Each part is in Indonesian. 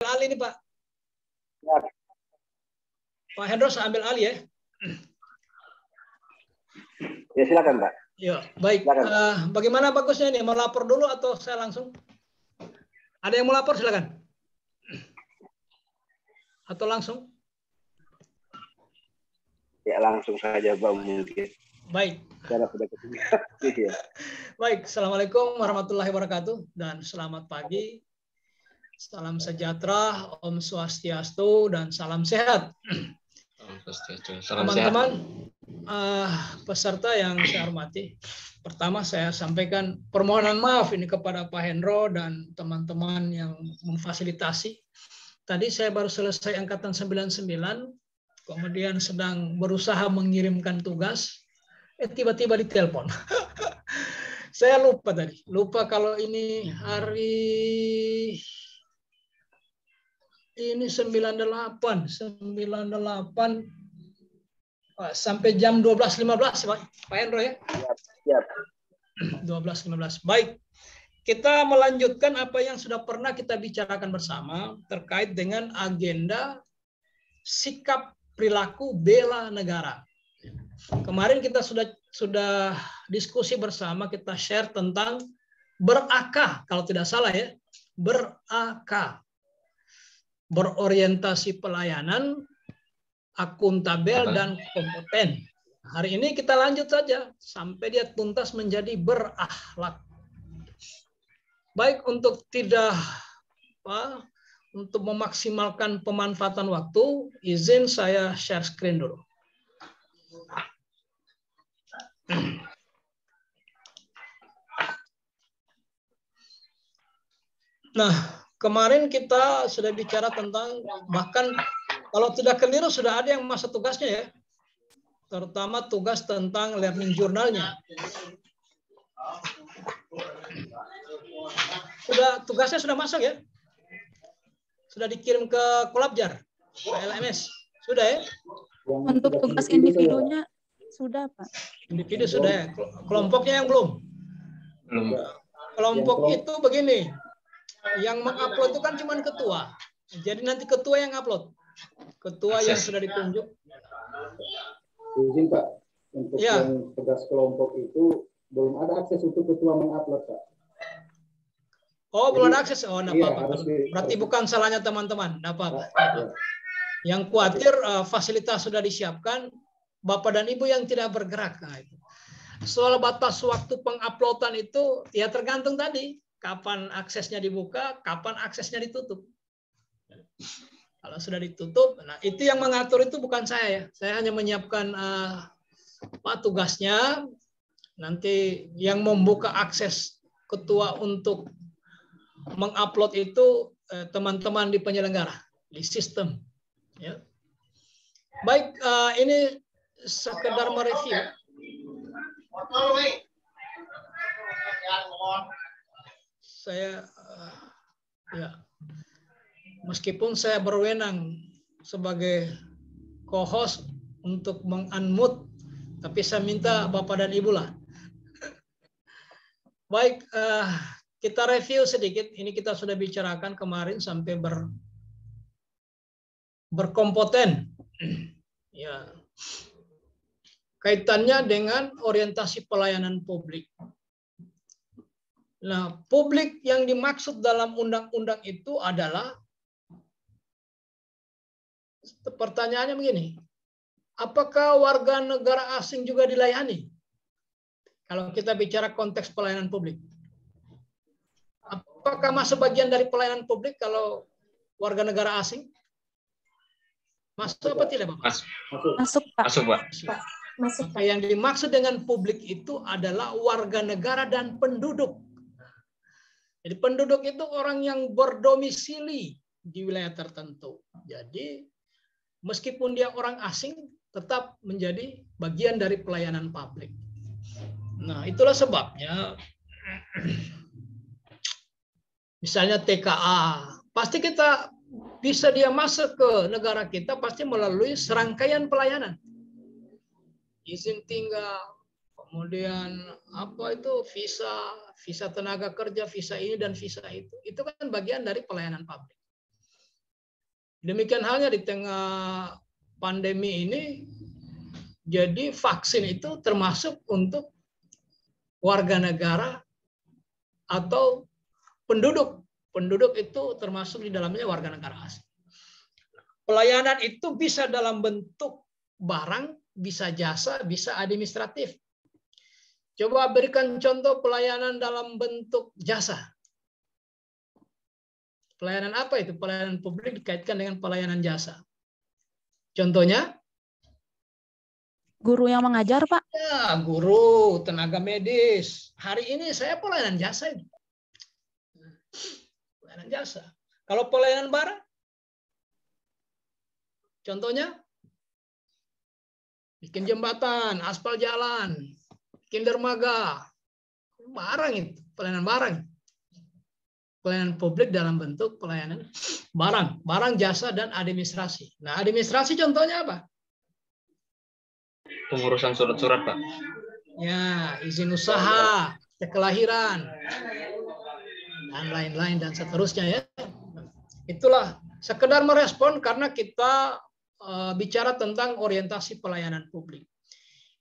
alih nih Pak. Ya. Pak Hendro saya ambil alih ya. Ya silakan Pak. Ya, baik. Bagaimana bagusnya ini? Mau lapor dulu atau saya langsung? Ada yang mau lapor silakan. Atau langsung? Ya langsung saja Pak mungkin. Baik. Karena sudah ketemu. Baik, Assalamualaikum warahmatullahi wabarakatuh dan selamat pagi. Salam sejahtera, Om Swastiastu dan salam sehat. Teman-teman, peserta yang saya hormati. Pertama saya sampaikan permohonan maaf ini kepada Pak Hendro dan teman-teman yang memfasilitasi. Tadi saya baru selesai angkatan 99, kemudian sedang berusaha mengirimkan tugas, tiba-tiba ditelepon. Saya lupa tadi, lupa kalau ini hari ini 98 sampai jam 12.15 Pak Hendro ya. Siap. 12.15. Baik. Kita melanjutkan apa yang sudah pernah kita bicarakan bersama terkait dengan agenda sikap perilaku bela negara. Kemarin kita sudah diskusi bersama, kita share tentang berak, kalau tidak salah ya, berak, berorientasi pelayanan, akuntabel dan kompeten. Hari ini kita lanjut saja sampai dia tuntas menjadi berakhlak. Baik, untuk untuk memaksimalkan pemanfaatan waktu, izin saya share screen dulu. Nah, kemarin kita sudah bicara tentang, bahkan kalau tidak keliru sudah ada yang masa tugasnya ya, terutama tugas tentang learning journalnya. Tugasnya sudah masuk ya? Sudah dikirim ke Kolabjar, ke LMS. Sudah ya? Untuk tugas individunya sudah, Pak. Individu sudah ya? Kelompoknya yang belum? Belum. Kelompok itu begini, yang mengupload itu kan cuma ketua. Jadi nanti ketua yang upload. Ketua yang sudah ditunjuk. Izin Pak, untuk ya. Yang tugas kelompok itu belum ada akses untuk ketua mengupload Pak. Oh, jadi, belum ada akses. Oh, enggak iya, apa-apa. Berarti bukan salahnya teman-teman. Enggak apa-apa. Ya. Yang khawatir fasilitas sudah disiapkan, Bapak dan Ibu yang tidak bergerak. Nah, itu. Soal batas waktu penguploadan itu ya tergantung tadi. Kapan aksesnya dibuka, kapan aksesnya ditutup. Kalau sudah ditutup, nah itu yang mengatur itu bukan saya ya. Saya hanya menyiapkan tugasnya. Nanti yang membuka akses ketua untuk mengupload itu teman-teman di penyelenggara, di sistem. Ya. Baik, ini sekedar mereview. Saya ya, meskipun saya berwenang sebagai co-host untuk meng-unmute, tapi saya minta Bapak dan Ibu lah. Baik, kita review sedikit. Ini kita sudah bicarakan kemarin sampai berkompeten. Ya. Kaitannya dengan orientasi pelayanan publik. Nah, publik yang dimaksud dalam undang-undang itu adalah, pertanyaannya begini, apakah warga negara asing juga dilayani? Kalau kita bicara konteks pelayanan publik. Apakah masuk bagian dari pelayanan publik kalau warga negara asing? Masuk apa tidak, Bapak? Masuk, Pak. Masuk, Pak. Masuk, Pak. Yang dimaksud dengan publik itu adalah warga negara dan penduduk. Jadi penduduk itu orang yang berdomisili di wilayah tertentu. Jadi meskipun dia orang asing, tetap menjadi bagian dari pelayanan publik. Nah, itulah sebabnya misalnya TKA, pasti kita bisa dia masuk ke negara kita pasti melalui serangkaian pelayanan. Izin tinggal, kemudian apa itu visa tenaga kerja, visa ini dan visa itu kan bagian dari pelayanan publik. Demikian halnya di tengah pandemi ini, jadi vaksin itu termasuk untuk warga negara atau penduduk. Penduduk itu termasuk di dalamnya warga negara asing. Pelayanan itu bisa dalam bentuk barang, bisa jasa, bisa administratif. Coba berikan contoh pelayanan dalam bentuk jasa. Pelayanan apa itu? Pelayanan publik dikaitkan dengan pelayanan jasa. Contohnya? Guru yang mengajar, Pak. Ya, guru, tenaga medis. Hari ini saya pelayanan jasa ini. Pelayanan jasa. Kalau pelayanan barang? Contohnya? Bikin jembatan, aspal jalan, bikin dermaga. Barang itu, pelayanan barang. Pelayanan publik dalam bentuk pelayanan barang. Barang, jasa, dan administrasi. Nah, administrasi contohnya apa? Pengurusan surat-surat, Pak. Ya, izin usaha, kelahiran, dan lain-lain dan seterusnya ya. Itulah sekedar merespon karena kita bicara tentang orientasi pelayanan publik.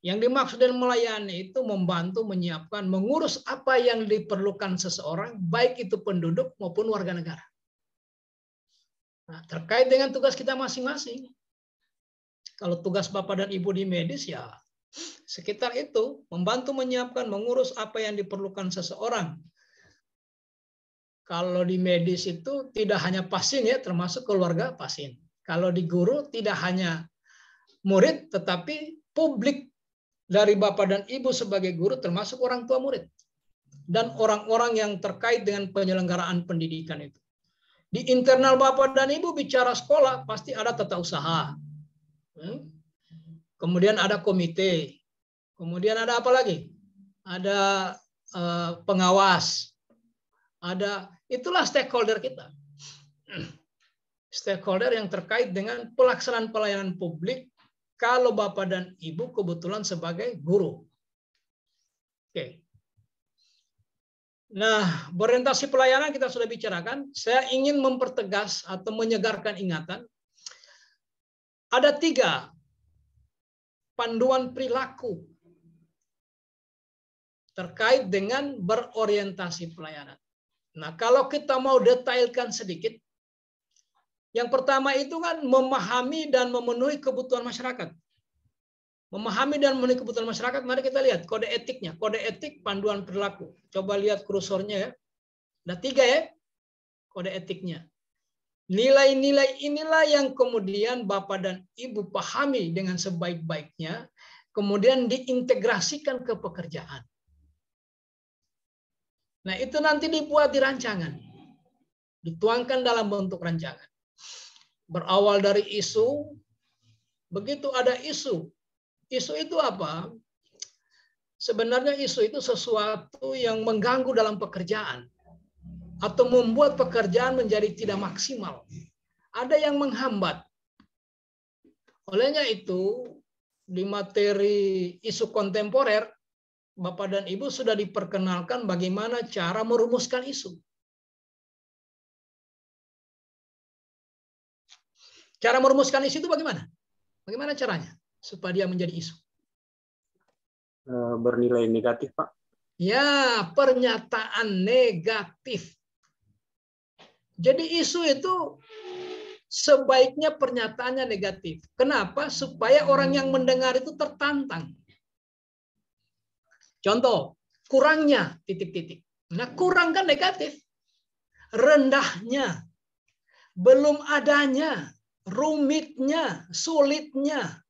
Yang dimaksud dengan melayani itu membantu, menyiapkan, mengurus apa yang diperlukan seseorang, baik itu penduduk maupun warga negara. Nah, terkait dengan tugas kita masing-masing. Kalau tugas Bapak dan Ibu di medis ya sekitar itu, membantu menyiapkan, mengurus apa yang diperlukan seseorang. Kalau di medis itu tidak hanya pasien ya, termasuk keluarga pasien. Kalau di guru tidak hanya murid, tetapi publik dari Bapak dan Ibu sebagai guru termasuk orang tua murid. Dan orang-orang yang terkait dengan penyelenggaraan pendidikan itu. Di internal Bapak dan Ibu bicara sekolah, pasti ada tata usaha. Kemudian ada komite, kemudian ada apa lagi? Ada pengawas, itulah stakeholder kita. Stakeholder yang terkait dengan pelaksanaan pelayanan publik kalau Bapak dan Ibu kebetulan sebagai guru. Oke. Nah, berorientasi pelayanan kita sudah bicarakan. Saya ingin mempertegas atau menyegarkan ingatan. Ada 3 panduan perilaku terkait dengan berorientasi pelayanan. Nah, kalau kita mau detailkan sedikit, yang pertama itu kan memahami dan memenuhi kebutuhan masyarakat. Memahami dan memenuhi kebutuhan masyarakat, mari kita lihat kode etiknya. Kode etik panduan perilaku. Coba lihat kursornya ya. Ada 3 ya, kode etiknya. Nilai-nilai inilah yang kemudian Bapak dan Ibu pahami dengan sebaik-baiknya, kemudian diintegrasikan ke pekerjaan. Nah, itu nanti dibuat di rancangan. Dituangkan dalam bentuk rancangan. Berawal dari isu, begitu ada isu. Isu itu apa? Sebenarnya isu itu sesuatu yang mengganggu dalam pekerjaan. Atau membuat pekerjaan menjadi tidak maksimal. Ada yang menghambat. Olehnya itu, di materi isu kontemporer, Bapak dan Ibu sudah diperkenalkan bagaimana cara merumuskan isu. Cara merumuskan isu itu bagaimana? Bagaimana caranya supaya dia menjadi isu? Bernilai negatif, Pak. Ya, pernyataan negatif. Jadi isu itu sebaiknya pernyataannya negatif. Kenapa? Supaya orang yang mendengar itu tertantang. Contoh, kurangnya, titik-titik. Nah, kurang kan negatif. Rendahnya, belum adanya, rumitnya, sulitnya,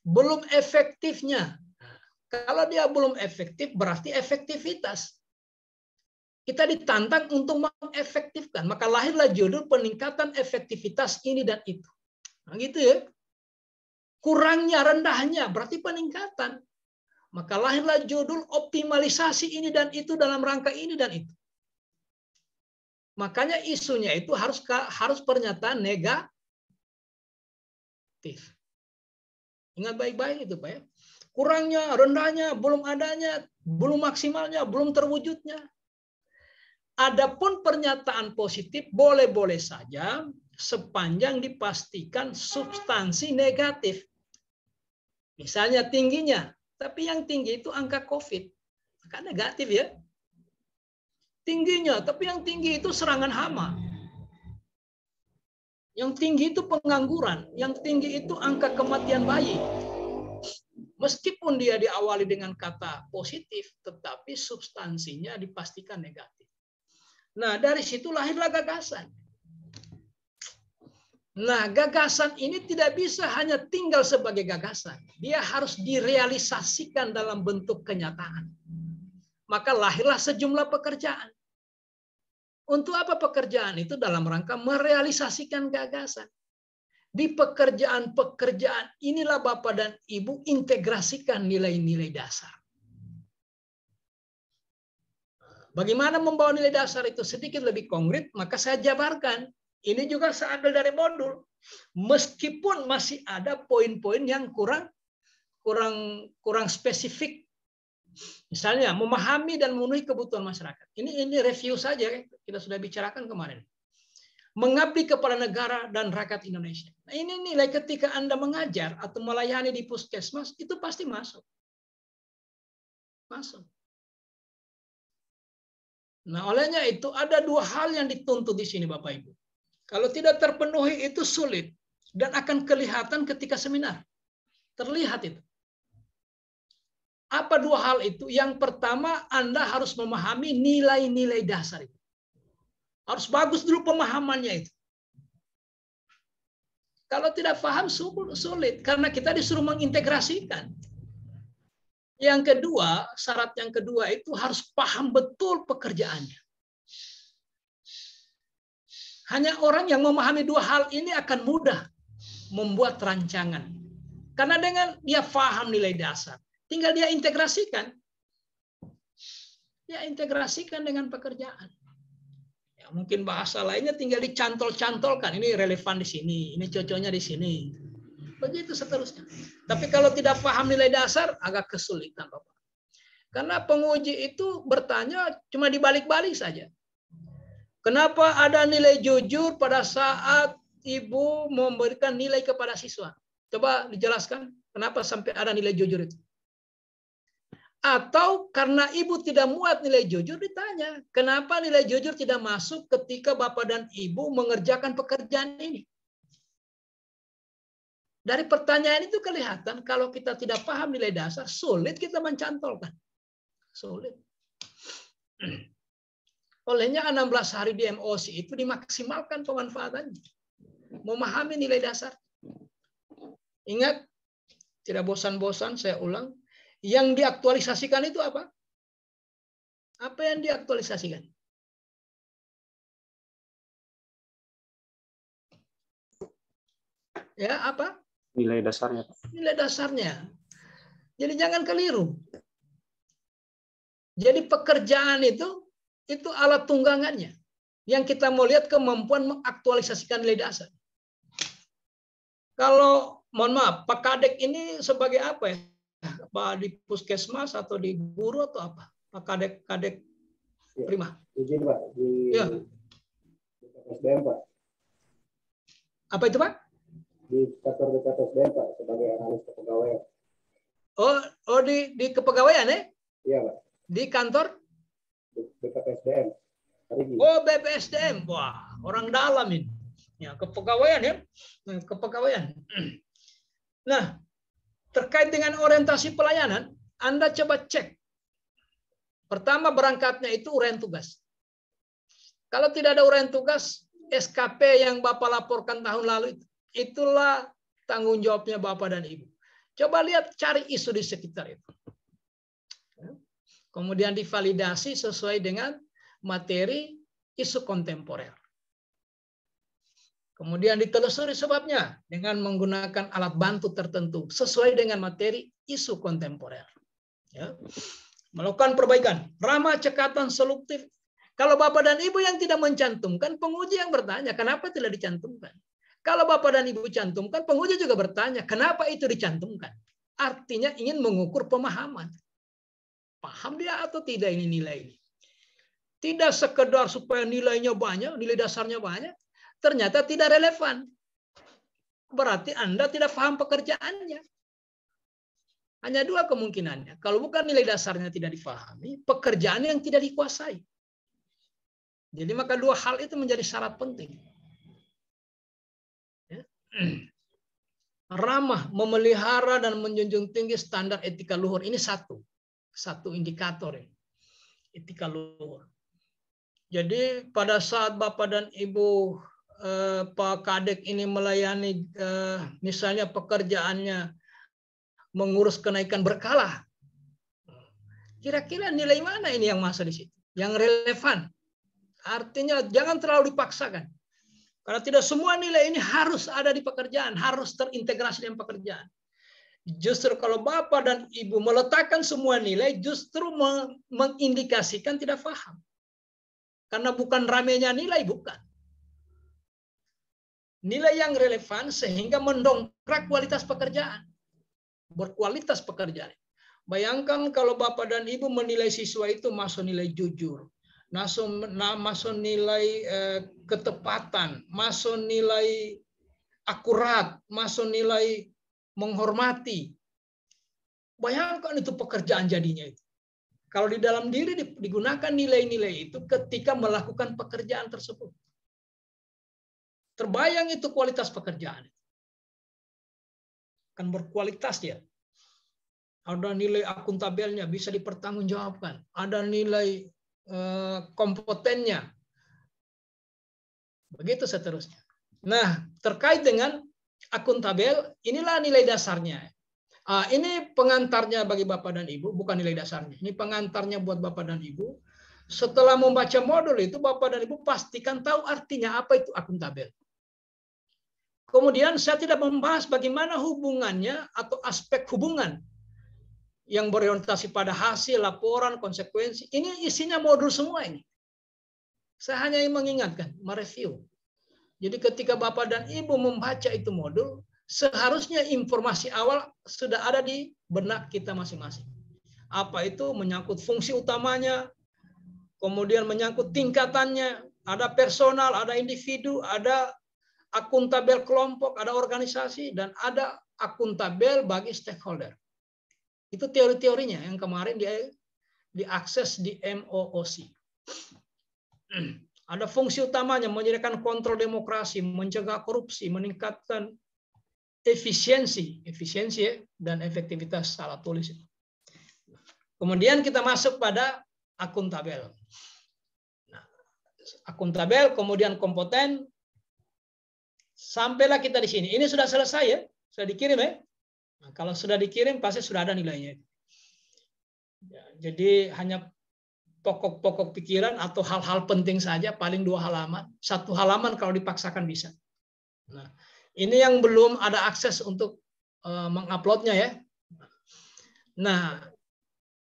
belum efektifnya. Kalau dia belum efektif, berarti efektivitas. Kita ditantang untuk mengefektifkan. Maka lahirlah judul peningkatan efektivitas ini dan itu. Nah, gitu ya. Kurangnya, rendahnya, berarti peningkatan. Maka lahirlah judul optimalisasi ini dan itu dalam rangka ini dan itu. Makanya isunya itu harus pernyataan negatif. Ingat baik-baik itu, Pak ya. Kurangnya, rendahnya, belum adanya, belum maksimalnya, belum terwujudnya. Adapun pernyataan positif boleh-boleh saja sepanjang dipastikan substansi negatif. Misalnya tingginya, tapi yang tinggi itu angka COVID. Maka negatif ya. Tingginya, tapi yang tinggi itu serangan hama. Yang tinggi itu pengangguran, yang tinggi itu angka kematian bayi. Meskipun dia diawali dengan kata positif, tetapi substansinya dipastikan negatif. Nah, dari situ lahirlah gagasan. Nah, gagasan ini tidak bisa hanya tinggal sebagai gagasan. Dia harus direalisasikan dalam bentuk kenyataan. Maka lahirlah sejumlah pekerjaan. Untuk apa pekerjaan itu? Dalam rangka merealisasikan gagasan. Di pekerjaan-pekerjaan inilah Bapak dan Ibu integrasikan nilai-nilai dasar. Bagaimana membawa nilai dasar itu sedikit lebih konkret, maka saya jabarkan. Ini juga saya ambil dari modul. Meskipun masih ada poin-poin yang kurang spesifik. Misalnya memahami dan memenuhi kebutuhan masyarakat. Ini review saja, kita sudah bicarakan kemarin. Mengabdi kepada negara dan rakyat Indonesia. Nah, ini nilai ketika Anda mengajar atau melayani di puskesmas itu pasti masuk. Masuk. Nah, olehnya itu ada dua hal yang dituntut di sini Bapak Ibu. Kalau tidak terpenuhi itu sulit dan akan kelihatan ketika seminar. Terlihat itu. Apa dua hal itu? Yang pertama, Anda harus memahami nilai-nilai dasar itu. Harus bagus dulu pemahamannya itu. Kalau tidak paham sulit karena kita disuruh mengintegrasikan. Yang kedua, syarat yang kedua itu harus paham betul pekerjaannya. Hanya orang yang memahami dua hal ini akan mudah membuat rancangan. Karena dengan dia paham nilai dasar, tinggal dia integrasikan. Dia integrasikan dengan pekerjaan. Ya, mungkin bahasa lainnya tinggal dicantol-cantolkan. Ini relevan di sini, ini cocoknya di sini. Begitu seterusnya. Tapi kalau tidak paham nilai dasar, agak kesulitan, Bapak. Karena penguji itu bertanya cuma dibalik-balik saja. Kenapa ada nilai jujur pada saat ibu memberikan nilai kepada siswa? Coba dijelaskan kenapa sampai ada nilai jujur itu. Atau karena ibu tidak muat nilai jujur ditanya, kenapa nilai jujur tidak masuk ketika Bapak dan Ibu mengerjakan pekerjaan ini? Dari pertanyaan itu kelihatan kalau kita tidak paham nilai dasar, sulit kita mencantolkan. Sulit. Olehnya 16 hari di MOC itu dimaksimalkan pemanfaatannya. Memahami nilai dasar. Ingat, tidak bosan-bosan saya ulang, yang diaktualisasikan itu apa? Apa yang diaktualisasikan? Ya, apa? Nilai dasarnya. Nilai dasarnya. Jadi jangan keliru. Jadi pekerjaan itu alat tunggangannya. Yang kita mau lihat kemampuan mengaktualisasikan nilai dasar. Kalau, mohon maaf, Pak Kadek ini sebagai apa ya? Apa di puskesmas atau di guru atau apa? Pak Kadek Ya, Prima. izin Pak, di Ya. SDM Pak. Apa itu Pak? Di kantor BKSDM Pak, sebagai analis kepegawaian. Oh di kepegawaian ya? Iya Pak, Di kantor? BKSDM. Oh BPSDM. Wah, orang dalam ini. Ya, kepegawaian ya. Kepegawaian. Nah, terkait dengan orientasi pelayanan, Anda coba cek. Pertama berangkatnya itu uraian tugas. Kalau tidak ada uraian tugas, SKP yang Bapak laporkan tahun lalu itulah tanggung jawabnya Bapak dan Ibu. Coba lihat, cari isu di sekitar itu. Kemudian divalidasi sesuai dengan materi isu kontemporer. Kemudian ditelusuri sebabnya dengan menggunakan alat bantu tertentu sesuai dengan materi isu kontemporer. Ya. Melakukan perbaikan, ramah, cekatan, selektif. Kalau Bapak dan Ibu yang tidak mencantumkan, penguji yang bertanya, kenapa tidak dicantumkan? Kalau Bapak dan Ibu cantumkan, penguji juga bertanya, kenapa itu dicantumkan? Artinya ingin mengukur pemahaman. Paham dia atau tidak ini nilai ini? Tidak sekedar supaya nilainya banyak, nilai dasarnya banyak, ternyata tidak relevan. Berarti Anda tidak paham pekerjaannya. Hanya dua kemungkinannya. Kalau bukan nilai dasarnya tidak dipahami, pekerjaan yang tidak dikuasai. Jadi maka dua hal itu menjadi syarat penting. Ya. Ramah, memelihara dan menjunjung tinggi standar etika luhur. Ini satu indikator ya. Etika luhur. Jadi pada saat Bapak dan Ibu Pak Kadek ini melayani misalnya pekerjaannya mengurus kenaikan berkala. Kira-kira nilai mana ini yang masuk di situ? Yang relevan. Artinya jangan terlalu dipaksakan. Karena tidak semua nilai ini harus ada di pekerjaan, harus terintegrasi dengan pekerjaan. Justru kalau Bapak dan Ibu meletakkan semua nilai, justru mengindikasikan tidak paham. Karena bukan ramenya nilai, bukan. Nilai yang relevan sehingga mendongkrak kualitas pekerjaan. Berkualitas pekerjaan. Bayangkan kalau Bapak dan Ibu menilai siswa itu masuk nilai jujur, masuk nilai ketepatan, masuk nilai akurat, masuk nilai menghormati. Bayangkan itu pekerjaan jadinya itu. Kalau di dalam diri digunakan nilai-nilai itu ketika melakukan pekerjaan tersebut. Terbayang itu kualitas pekerjaan. Akan berkualitas ya. Ada nilai akuntabelnya, bisa dipertanggungjawabkan. Ada nilai kompetennya. Begitu seterusnya. Nah, terkait dengan akuntabel, inilah nilai dasarnya. Ini pengantarnya bagi Bapak dan Ibu, bukan nilai dasarnya. Ini pengantarnya buat Bapak dan Ibu. Setelah membaca modul itu, Bapak dan Ibu pastikan tahu artinya apa itu akuntabel. Kemudian saya tidak membahas bagaimana hubungannya atau aspek hubungan yang berorientasi pada hasil, laporan, konsekuensi. Ini isinya modul semua ini. Saya hanya mengingatkan, mereview. Jadi ketika Bapak dan Ibu membaca itu modul, seharusnya informasi awal sudah ada di benak kita masing-masing. Apa itu? Menyangkut fungsi utamanya, kemudian menyangkut tingkatannya, ada personal, ada individu, ada akuntabel kelompok, ada organisasi, dan ada akuntabel bagi stakeholder. Itu teori-teorinya yang kemarin diakses di MOOC. Ada fungsi utamanya, menyediakan kontrol demokrasi, mencegah korupsi, meningkatkan efisiensi dan efektivitas salah tulis. Kemudian kita masuk pada akuntabel. Nah, akuntabel, kemudian kompeten, sampailah kita di sini. Ini sudah selesai ya, sudah dikirim ya. Nah, kalau sudah dikirim pasti sudah ada nilainya. Ya, jadi hanya pokok-pokok pikiran atau hal-hal penting saja, paling 2 halaman. 1 halaman kalau dipaksakan bisa. Nah, ini yang belum ada akses untuk menguploadnya ya. Nah,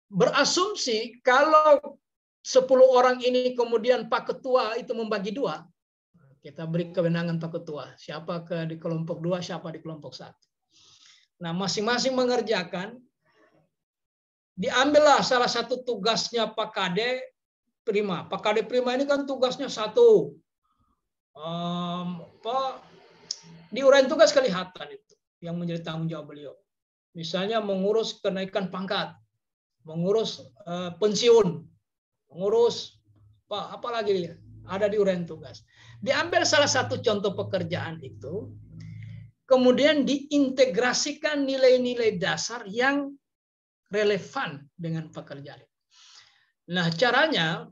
berasumsi kalau 10 orang ini kemudian Pak Ketua itu membagi 2, kita beri kewenangan Pak Ketua. Siapa di kelompok 2, siapa di kelompok 1. Nah, masing-masing mengerjakan. Diambillah salah satu tugasnya Pak Kade Prima. Pak Kade Prima ini kan tugasnya 1. Di uraian tugas kelihatan itu yang menjadi tanggung jawab beliau. Misalnya mengurus kenaikan pangkat, mengurus pensiun, mengurus apa lagi ada di uraian tugas. Diambil salah satu contoh pekerjaan itu, kemudian diintegrasikan nilai-nilai dasar yang relevan dengan pekerjaan. Nah, caranya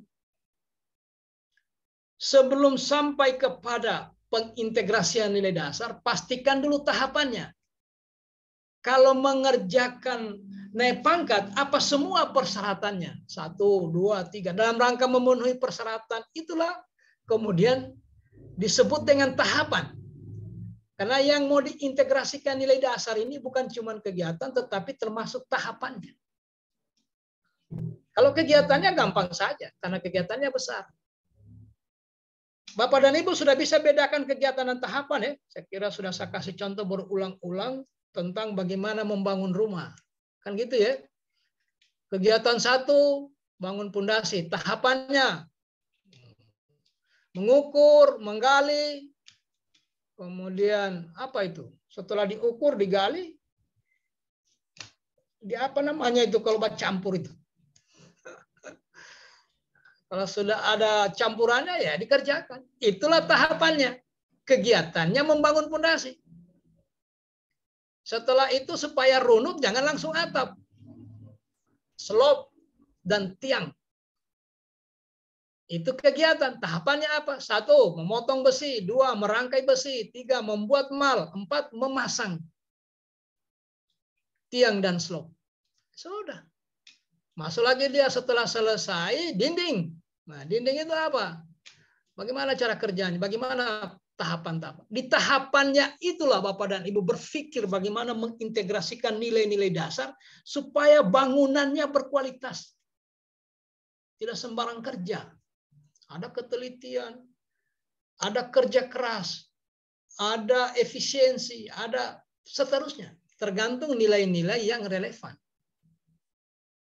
sebelum sampai kepada pengintegrasian nilai dasar, pastikan dulu tahapannya. Kalau mengerjakan naik pangkat, apa semua persyaratannya? 1, 2, 3. Dalam rangka memenuhi persyaratan, itulah kemudian disebut dengan tahapan. Karena yang mau diintegrasikan nilai dasar ini bukan cuma kegiatan, tetapi termasuk tahapannya. Kalau kegiatannya gampang saja, karena kegiatannya besar. Bapak dan Ibu sudah bisa bedakan kegiatan dan tahapan ya. Saya kira sudah saya kasih contoh berulang-ulang tentang bagaimana membangun rumah. Kan gitu ya. Kegiatan 1, bangun pondasi. Tahapannya mengukur, menggali, Kemudian apa itu? Setelah diukur, digali, di apa namanya itu kalau buat campur itu? Kalau sudah ada campurannya ya dikerjakan. Itulah tahapannya. Kegiatannya membangun fondasi. Setelah itu supaya runut jangan langsung atap. Slop dan tiang. Itu kegiatan. Tahapannya apa? 1, memotong besi. 2, merangkai besi. 3, membuat mal. 4, memasang tiang dan slop. Sudah. Masuk lagi dia setelah selesai dinding. Nah, dinding itu apa? Bagaimana cara kerjanya? Bagaimana tahapan-tahapan? Di tahapannya itulah Bapak dan Ibu berpikir bagaimana mengintegrasikan nilai-nilai dasar supaya bangunannya berkualitas. Tidak sembarang kerja. Ada ketelitian, ada kerja keras, ada efisiensi, ada seterusnya. Tergantung nilai-nilai yang relevan.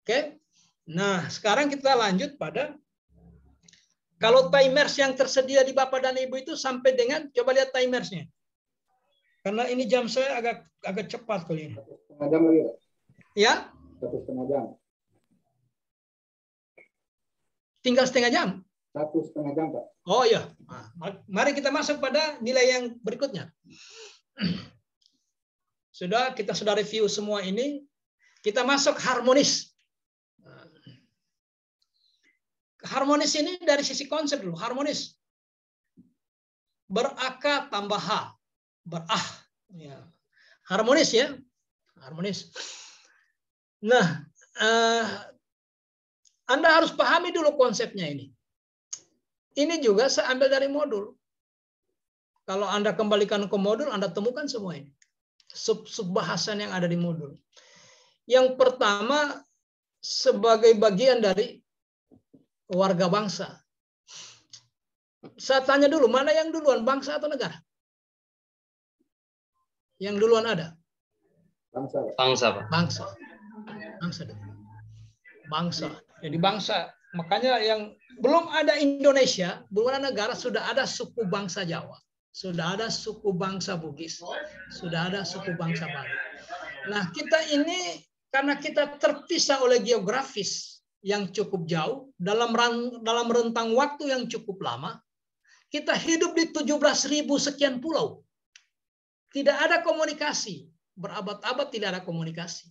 Oke. Nah, sekarang kita lanjut pada kalau timers yang tersedia di Bapak dan Ibu itu sampai dengan, coba lihat timersnya. Karena ini jam saya agak cepat kali ini. 1,5 jam lagi, Pak. Ya? 1,5 jam. Tinggal setengah jam. 1,5 jam, Pak. Oh iya. Nah, mari kita masuk pada nilai yang berikutnya. Kita sudah review semua ini. Kita masuk harmonis. Harmonis ini dari sisi konsep dulu. Harmonis. Ber-aka tambah H. Ber-ah. Ya. Harmonis ya. Harmonis. Nah, Anda harus pahami dulu konsepnya ini. Ini juga saya ambil dari modul. Kalau Anda kembalikan ke modul, Anda temukan semua ini. Sub-sub bahasan yang ada di modul. Yang pertama, sebagai bagian dari warga bangsa. Saya tanya dulu, mana yang duluan, bangsa atau negara? Yang duluan ada? Bangsa, Pak. Bangsa, Pak. Bangsa. Bangsa. Bangsa. Jadi bangsa. Makanya yang belum ada Indonesia, belum ada negara, sudah ada suku bangsa Jawa. Sudah ada suku bangsa Bugis. Sudah ada suku bangsa Bali. Nah, kita ini karena kita terpisah oleh geografis yang cukup jauh, dalam rentang waktu yang cukup lama, kita hidup di 17.000 sekian pulau. Tidak ada komunikasi. Berabad-abad tidak ada komunikasi.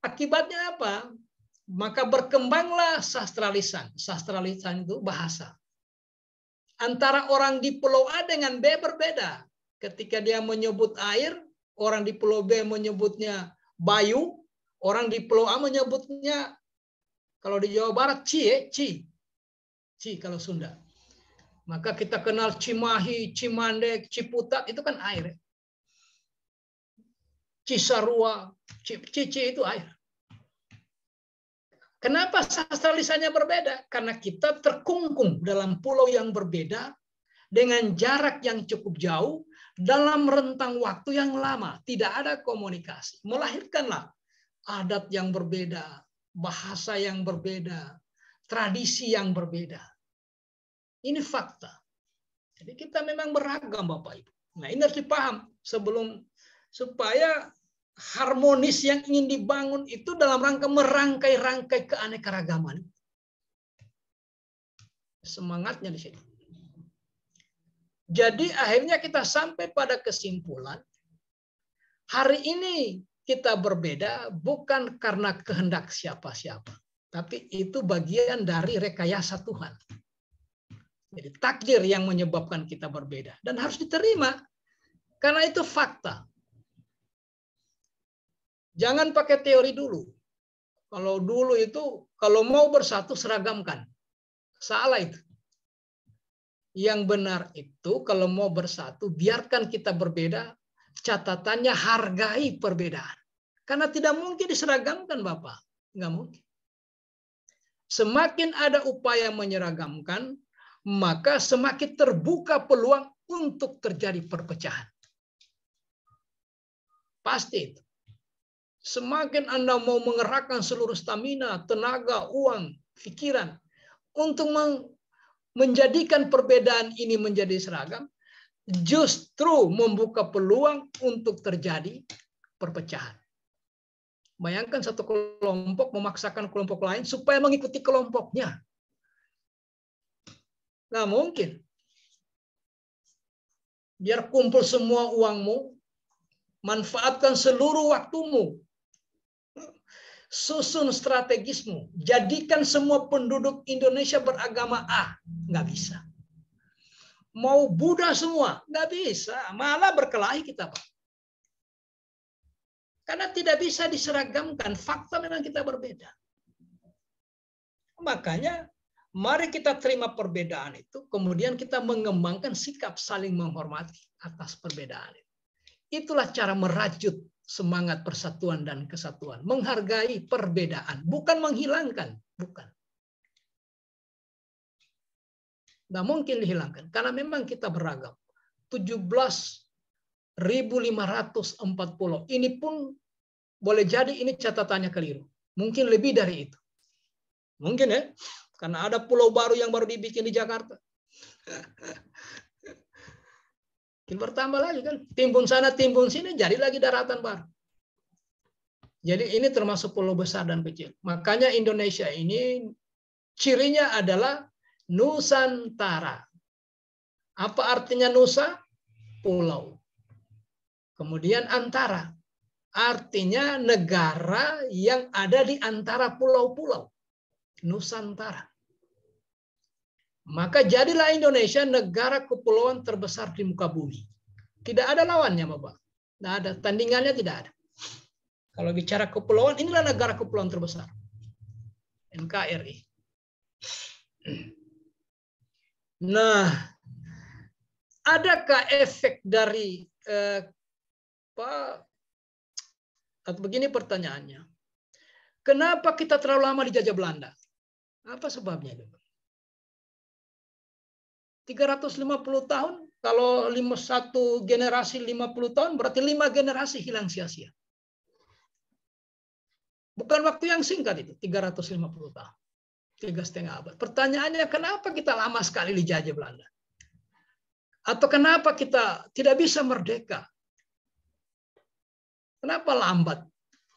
Akibatnya apa? Maka berkembanglah sastra lisan. Sastra lisan itu bahasa. Antara orang di pulau A dengan B berbeda. Ketika dia menyebut air, orang di pulau B menyebutnya bayu, orang di pulau A menyebutnya, kalau di Jawa Barat, ci kalau Sunda. Maka kita kenal Cimahi, Cimandek, Ciputat, itu kan air. Cisarua, Cici itu air. Kenapa sastra lisannya berbeda? Karena kita terkungkung dalam pulau yang berbeda, dengan jarak yang cukup jauh, dalam rentang waktu yang lama. Tidak ada komunikasi. Melahirkanlah adat yang berbeda, bahasa yang berbeda, tradisi yang berbeda. Ini fakta. Jadi kita memang beragam, Bapak Ibu. Nah, ini harus dipaham supaya harmonis yang ingin dibangun itu dalam rangka merangkai-rangkai keanekaragaman. Semangatnya di sini. Jadi akhirnya kita sampai pada kesimpulan, hari ini kita berbeda bukan karena kehendak siapa-siapa, tapi itu bagian dari rekayasa Tuhan. Jadi takdir yang menyebabkan kita berbeda dan harus diterima karena itu fakta. Jangan pakai teori dulu. Kalau dulu itu kalau mau bersatu seragamkan. Salah itu. Yang benar itu kalau mau bersatu biarkan kita berbeda. Catatannya hargai perbedaan. Karena tidak mungkin diseragamkan, Bapak. Nggak mungkin. Semakin ada upaya menyeragamkan, maka semakin terbuka peluang untuk terjadi perpecahan. Pasti itu. Semakin Anda mau mengerahkan seluruh stamina, tenaga, uang, pikiran untuk menjadikan perbedaan ini menjadi seragam, justru membuka peluang untuk terjadi perpecahan. Bayangkan satu kelompok memaksakan kelompok lain supaya mengikuti kelompoknya. Nggak mungkin. Biar kumpul semua uangmu, manfaatkan seluruh waktumu, susun strategismu, jadikan semua penduduk Indonesia beragama A. Nggak bisa. Mau Buddha semua, nggak bisa. Malah berkelahi kita, Pak. Karena tidak bisa diseragamkan. Fakta memang kita berbeda. Makanya, mari kita terima perbedaan itu, kemudian kita mengembangkan sikap saling menghormati atas perbedaan itu. Itulah cara merajut semangat persatuan dan kesatuan. Menghargai perbedaan, bukan menghilangkan. Bukan. Nggak mungkin dihilangkan, karena memang kita beragam. 17.504 pulau. Ini pun boleh jadi ini catatannya keliru. Mungkin lebih dari itu. Mungkin ya, karena ada pulau baru yang baru dibikin di Jakarta. Mungkin bertambah lagi kan. Timbun sana, timbun sini, jadi lagi daratan baru. Jadi ini termasuk pulau besar dan kecil. Makanya Indonesia ini cirinya adalah Nusantara. Apa artinya Nusa? Pulau. Kemudian antara. Artinya negara yang ada di antara pulau-pulau. Nusantara. Maka jadilah Indonesia negara kepulauan terbesar di muka bumi. Tidak ada lawannya, Bapak. Tidak ada. Tandingannya tidak ada. Kalau bicara kepulauan, inilah negara kepulauan terbesar. NKRI. Nah, adakah efek dari atau begini pertanyaannya. Kenapa kita terlalu lama dijajah Belanda? Apa sebabnya? 350 tahun, kalau satu generasi 50 tahun, berarti 5 generasi hilang sia-sia. Bukan waktu yang singkat itu, 350 tahun. 3,5 abad. Pertanyaannya, kenapa kita lama sekali dijajah Belanda? Atau kenapa kita tidak bisa merdeka? Kenapa lambat?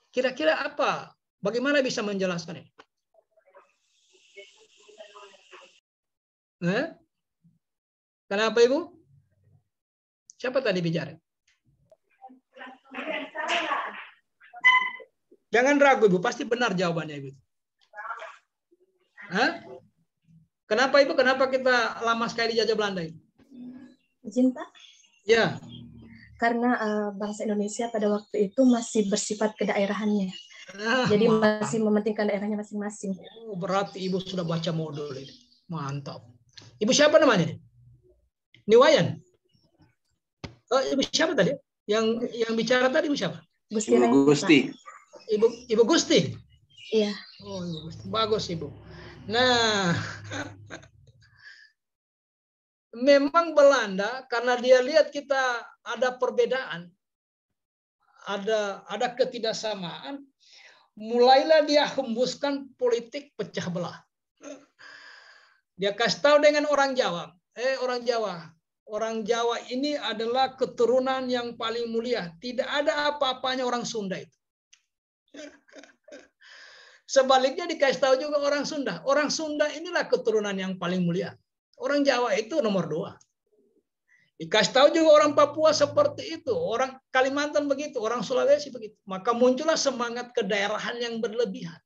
Kira-kira apa? Bagaimana bisa menjelaskan ini? Kenapa, Ibu? Siapa tadi bicara? Jangan ragu, Ibu. Pasti benar jawabannya, Ibu. Kenapa, Ibu? Kenapa kita lama sekali dijajah Belanda? Izin, Pak? Ya. Karena bangsa Indonesia pada waktu itu masih bersifat kedaerahannya. Jadi masih mementingkan daerahnya masing-masing. Oh, berarti Ibu sudah baca modul ini. Mantap. Ibu siapa namanya? Niwayan? Oh, Ibu siapa tadi? Yang bicara tadi Ibu siapa? Ibu Gusti. Ibu Gusti? Iya. Oh, Ibu Gusti. Bagus, Ibu. Nah, memang Belanda karena dia lihat kita ada perbedaan, ada ketidaksamaan, mulailah dia hembuskan politik pecah belah. Dia kasih tahu dengan orang Jawa, orang Jawa ini adalah keturunan yang paling mulia, tidak ada apa-apanya orang Sunda itu. Sebaliknya dikasih tahu juga orang Sunda. Orang Sunda inilah keturunan yang paling mulia. Orang Jawa itu nomor 2. Dikasih tahu juga orang Papua seperti itu. Orang Kalimantan begitu. Orang Sulawesi begitu. Maka muncullah semangat kedaerahan yang berlebihan.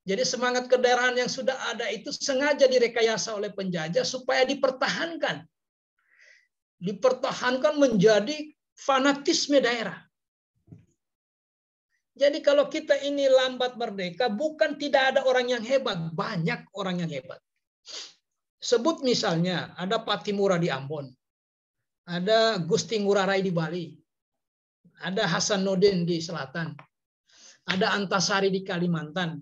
Jadi semangat kedaerahan yang sudah ada itu sengaja direkayasa oleh penjajah supaya dipertahankan. Dipertahankan menjadi fanatisme daerah. Jadi kalau kita ini lambat merdeka, bukan tidak ada orang yang hebat, banyak orang yang hebat. Sebut misalnya, ada Patimura di Ambon, ada Gusti Ngurah Rai di Bali, ada Hasanuddin di Selatan, ada Antasari di Kalimantan,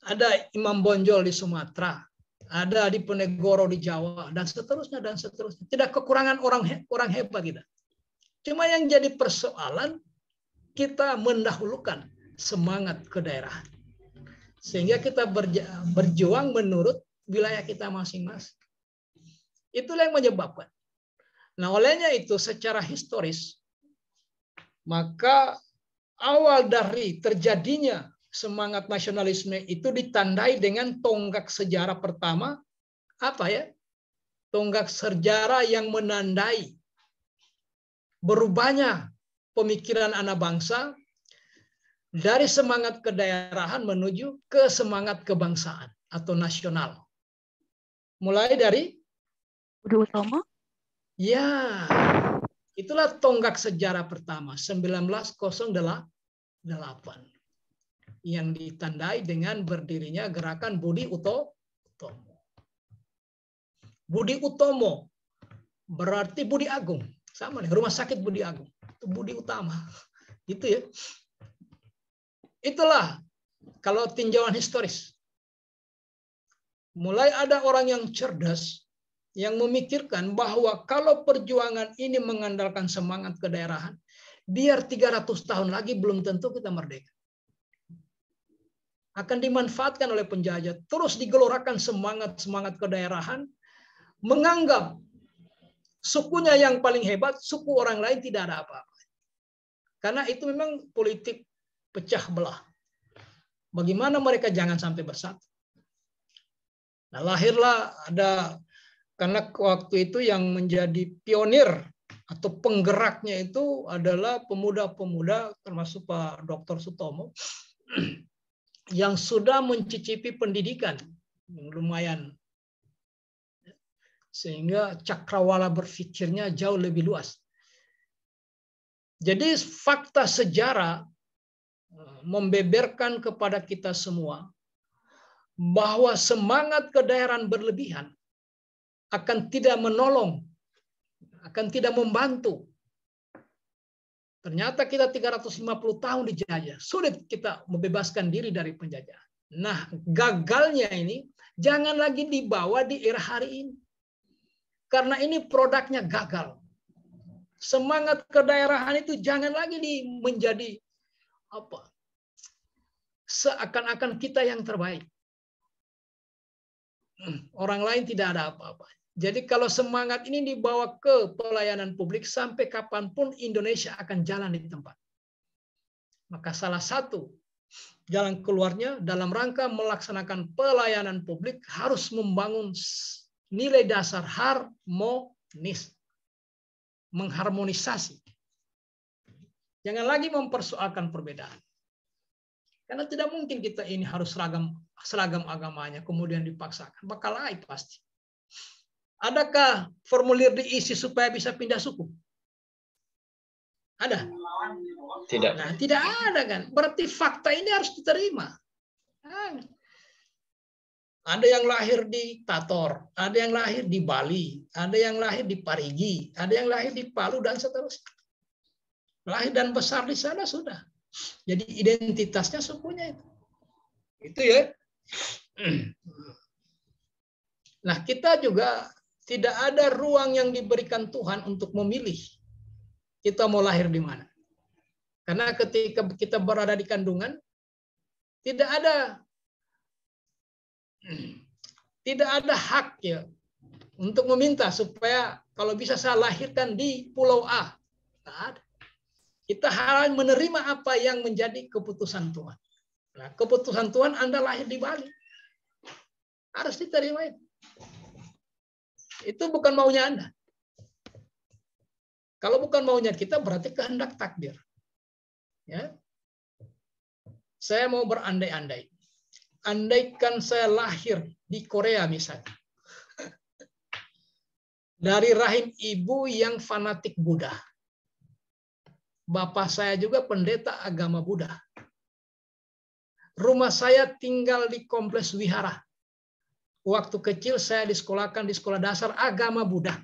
ada Imam Bonjol di Sumatera, ada di Penegoro di Jawa, dan seterusnya, dan seterusnya. Tidak kekurangan orang hebat kita. Cuma yang jadi persoalan, kita mendahulukan semangat kedaerahan. Sehingga kita berjuang menurut wilayah kita masing-masing. Itulah yang menyebabkan. Nah, olehnya itu secara historis, maka awal dari terjadinya semangat nasionalisme itu ditandai dengan tonggak sejarah pertama, apa ya? Tonggak sejarah yang menandai berubahnya pemikiran anak bangsa dari semangat kedaerahan menuju ke semangat kebangsaan atau nasional. Mulai dari Budi Utomo? Ya, itulah tonggak sejarah pertama, 1908, yang ditandai dengan berdirinya gerakan Budi Utomo. Budi Utomo berarti Budi Agung, sama nih, rumah sakit Budi Agung, itu Budi Utama, gitu ya. Itulah kalau tinjauan historis. Mulai ada orang yang cerdas yang memikirkan bahwa kalau perjuangan ini mengandalkan semangat kedaerahan, biar 300 tahun lagi belum tentu kita merdeka. Akan dimanfaatkan oleh penjajah, terus digelorakan semangat kedaerahan, menganggap sukunya yang paling hebat, suku orang lain tidak ada apa-apa. Karena itu memang politik pecah belah. Bagaimana mereka jangan sampai bersatu. Nah, lahirlah ada, karena waktu itu yang menjadi pionir atau penggeraknya itu adalah pemuda-pemuda termasuk Pak Dr. Sutomo yang sudah mencicipi pendidikan yang lumayan, sehingga cakrawala berpikirnya jauh lebih luas. Jadi fakta sejarah membeberkan kepada kita semua bahwa semangat kedaerahan berlebihan akan tidak menolong, akan tidak membantu. Ternyata kita 350 tahun dijajah, sulit kita membebaskan diri dari penjajahan. Nah, gagalnya ini jangan lagi dibawa di era hari ini. Karena ini produknya gagal. Semangat kedaerahan itu jangan lagi menjadi apa? Seakan-akan kita yang terbaik. Orang lain tidak ada apa-apa. Jadi kalau semangat ini dibawa ke pelayanan publik, sampai kapanpun Indonesia akan jalan di tempat. Maka salah satu jalan keluarnya dalam rangka melaksanakan pelayanan publik harus membangun nilai dasar harmonis. Mengharmonisasi. Jangan lagi mempersoalkan perbedaan. Karena tidak mungkin kita ini harus seragam agamanya, kemudian dipaksakan. Bakal lain pasti. Adakah formulir diisi supaya bisa pindah suku? Ada? Tidak. Nah, tidak ada kan. Berarti fakta ini harus diterima. Ada yang lahir di Tator, ada yang lahir di Bali, ada yang lahir di Parigi, ada yang lahir di Palu, dan seterusnya. Lahir dan besar di sana sudah. Jadi identitasnya sukunya itu. Itu ya. Nah, kita juga tidak ada ruang yang diberikan Tuhan untuk memilih kita mau lahir di mana. Karena ketika kita berada di kandungan, tidak ada hak ya untuk meminta supaya kalau bisa saya lahirkan di Pulau A. Tidak ada. Kita harus menerima apa yang menjadi keputusan Tuhan. Nah, keputusan Tuhan Anda lahir di Bali. Harus diterima itu. Itu bukan maunya Anda. Kalau bukan maunya kita, berarti kehendak takdir. Ya. Saya mau berandai-andai. Andaikan saya lahir di Korea misalnya. Dari rahim ibu yang fanatik Buddha. Bapak saya juga pendeta agama Buddha. Rumah saya tinggal di kompleks wihara. Waktu kecil saya disekolahkan di sekolah dasar agama Buddha.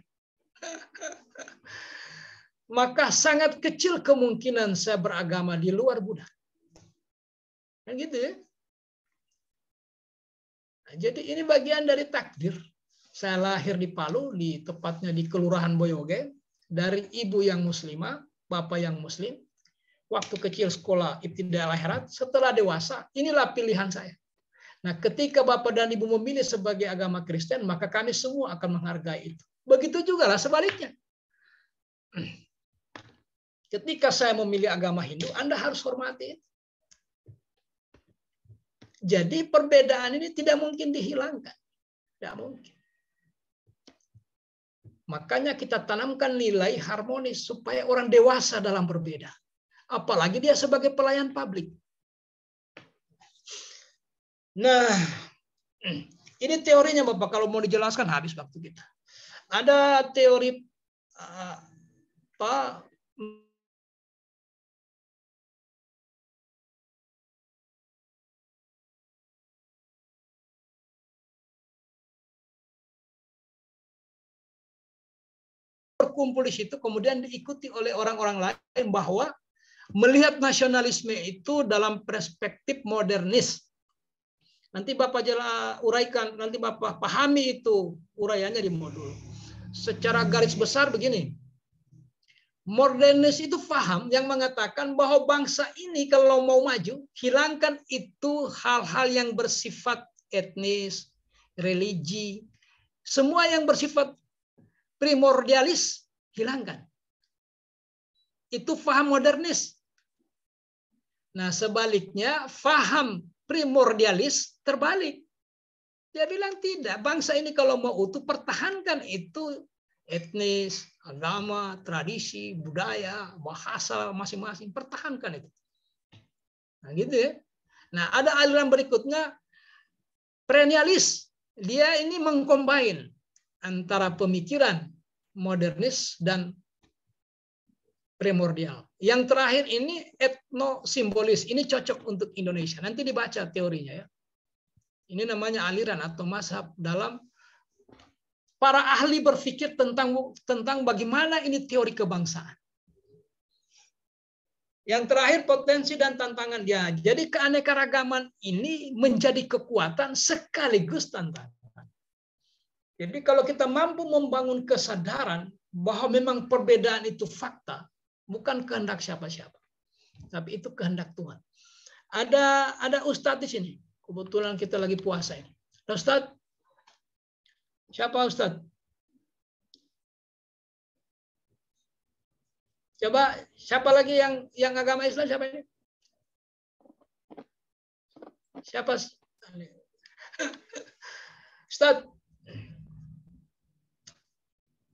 Maka sangat kecil kemungkinan saya beragama di luar Buddha. Kan gitu ya. Nah, jadi ini bagian dari takdir. Saya lahir di Palu, tepatnya di Kelurahan Boyoge, dari ibu yang muslimah, bapak yang muslim. Waktu kecil sekolah ibtidaiyah lahirat, setelah dewasa, inilah pilihan saya. Nah, ketika Bapak dan Ibu memilih sebagai agama Kristen, maka kami semua akan menghargai itu. Begitu juga lah sebaliknya. Ketika saya memilih agama Hindu, Anda harus hormati itu. Jadi perbedaan ini tidak mungkin dihilangkan. Tidak mungkin. Makanya kita tanamkan nilai harmonis supaya orang dewasa dalam berbeda. Apalagi dia sebagai pelayan publik. Nah, ini teorinya Bapak, kalau mau dijelaskan habis waktu kita. Ada teori Pak berkumpul di situ, kemudian diikuti oleh orang-orang lain bahwa melihat nasionalisme itu dalam perspektif modernis. Nanti Bapak uraikan, nanti Bapak pahami itu uraiannya di modul. Secara garis besar begini. Modernis itu paham yang mengatakan bahwa bangsa ini kalau mau maju, hilangkan itu hal-hal yang bersifat etnis, religi, semua yang bersifat primordialis, hilangkan. Itu paham modernis. Nah, sebaliknya, paham primordialis terbalik. Dia bilang tidak, bangsa ini kalau mau utuh, pertahankan itu etnis, agama, tradisi, budaya, bahasa masing-masing, pertahankan itu. Nah, gitu ya. Nah, ada aliran berikutnya, perennialis. Dia ini mengcombine antara pemikiran modernis dan primordial. Yang terakhir ini etnosimbolis. Ini cocok untuk Indonesia. Nanti dibaca teorinya ya. Ini namanya aliran atau mazhab dalam para ahli berpikir tentang bagaimana ini teori kebangsaan. Yang terakhir potensi dan tantangan dia. Jadi keanekaragaman ini menjadi kekuatan sekaligus tantangan. Jadi kalau kita mampu membangun kesadaran bahwa memang perbedaan itu fakta, bukan kehendak siapa-siapa, tapi itu kehendak Tuhan. Ada Ustadz di sini. Kebetulan kita lagi puasa ini. Ustadz, siapa Ustadz? Coba siapa lagi yang agama Islam, siapa ini? Siapa? Ustadz.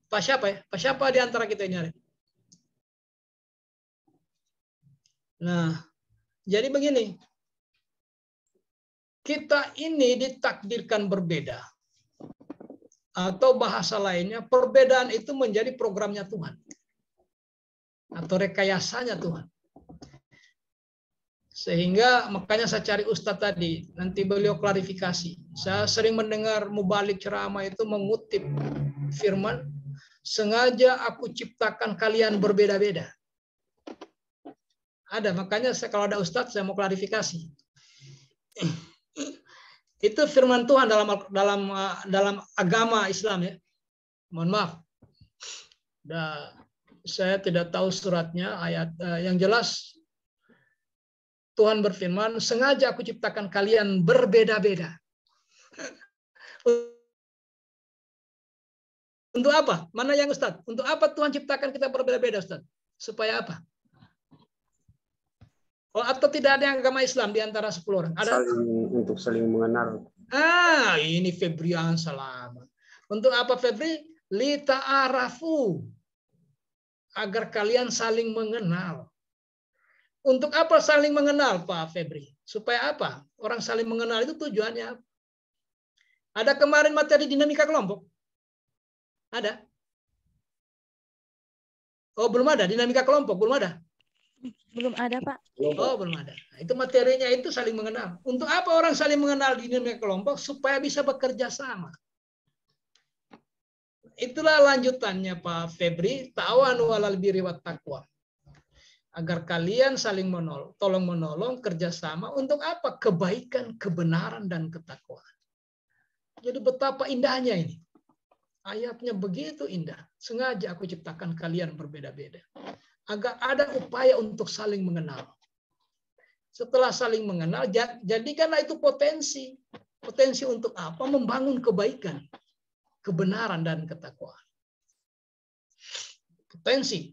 Pak siapa ya? Pak siapa di antara kita ini? Nah, jadi begini. Kita ini ditakdirkan berbeda. Atau bahasa lainnya, perbedaan itu menjadi programnya Tuhan. Atau rekayasanya Tuhan. Sehingga makanya saya cari Ustadz tadi. Nanti beliau klarifikasi. Saya sering mendengar mubalik ceramah itu mengutip firman, sengaja aku ciptakan kalian berbeda-beda. Ada, makanya kalau ada Ustadz saya mau klarifikasi. Itu firman Tuhan dalam agama Islam ya. Mohon maaf. Saya tidak tahu suratnya, ayat yang jelas Tuhan berfirman, sengaja aku ciptakan kalian berbeda-beda. Untuk apa? Mana yang Ustadz? Untuk apa Tuhan ciptakan kita berbeda-beda, Ustadz? Supaya apa? Oh, atau tidak ada yang agama Islam di antara 10 orang? Ada? Untuk saling mengenal. Ini Febrian Salaman. Untuk apa Febri? Lita'arafu. Agar kalian saling mengenal. Untuk apa saling mengenal, Pak Febri? Supaya apa? Orang saling mengenal itu tujuannya apa? Ada kemarin materi dinamika kelompok? Ada? Oh, belum ada. Dinamika kelompok, belum ada? Belum ada, Pak. Oh, belum ada. Nah, itu materinya itu saling mengenal. Untuk apa orang saling mengenal di dinamika kelompok? Supaya bisa bekerja sama. Itulah lanjutannya Pak Febri, ta'awanu 'alal birri wat taqwa. Agar kalian saling tolong menolong kerjasama untuk apa? Kebaikan, kebenaran, dan ketakwaan. Jadi betapa indahnya ini. Ayatnya begitu indah. Sengaja aku ciptakan kalian berbeda-beda. Agar ada upaya untuk saling mengenal. Setelah saling mengenal, jadikanlah itu potensi. Potensi untuk apa? Membangun kebaikan, kebenaran, dan ketakwaan. Potensi.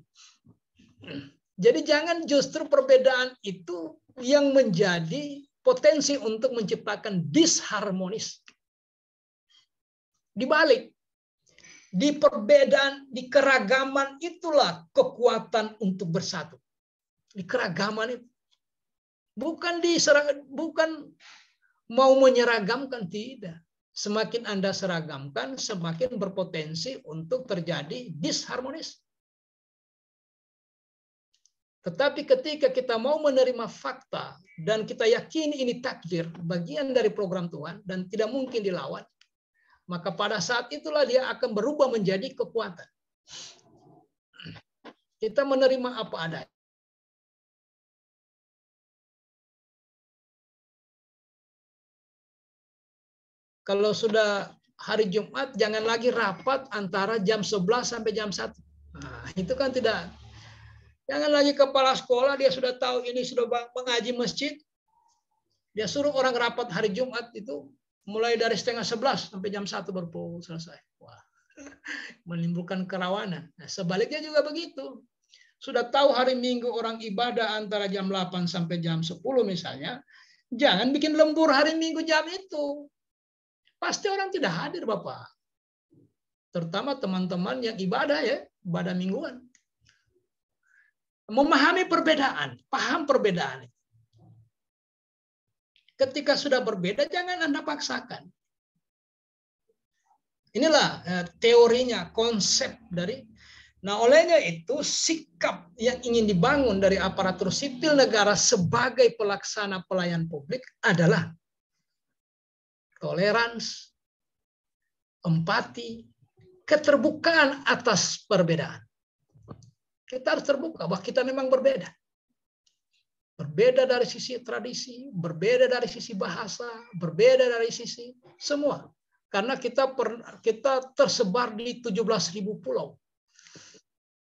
Jadi jangan justru perbedaan itu yang menjadi potensi untuk menciptakan disharmonis. Dibalik, di perbedaan, di keragaman itulah kekuatan untuk bersatu. Di keragaman itu. Bukan mau menyeragamkan, tidak. Semakin Anda seragamkan, semakin berpotensi untuk terjadi disharmonis. Tetapi ketika kita mau menerima fakta dan kita yakini ini takdir, bagian dari program Tuhan dan tidak mungkin dilawan, maka pada saat itulah dia akan berubah menjadi kekuatan. Kita menerima apa adanya. Kalau sudah hari Jumat, jangan lagi rapat antara jam 11 sampai jam 1. Nah, itu kan tidak. Jangan lagi kepala sekolah, dia sudah tahu ini sudah mengaji masjid. Dia suruh orang rapat hari Jumat itu mulai dari 10:30 sampai jam 1 baru selesai. Wah, menimbulkan kerawanan. Nah, sebaliknya juga begitu. Sudah tahu hari Minggu orang ibadah antara jam 8 sampai jam 10 misalnya, jangan bikin lembur hari Minggu jam itu. Pasti orang tidak hadir, Bapak. Terutama teman-teman yang ibadah ya, ibadah mingguan. Memahami perbedaan, paham perbedaan. Ketika sudah berbeda, jangan Anda paksakan. Inilah teorinya, konsep dari. Nah, olehnya itu sikap yang ingin dibangun dari aparatur sipil negara sebagai pelaksana pelayan publik adalah toleransi, empati, keterbukaan atas perbedaan. Kita harus terbuka bahwa kita memang berbeda. Berbeda dari sisi tradisi, berbeda dari sisi bahasa, berbeda dari sisi semua. Karena kita tersebar di 17.000 pulau.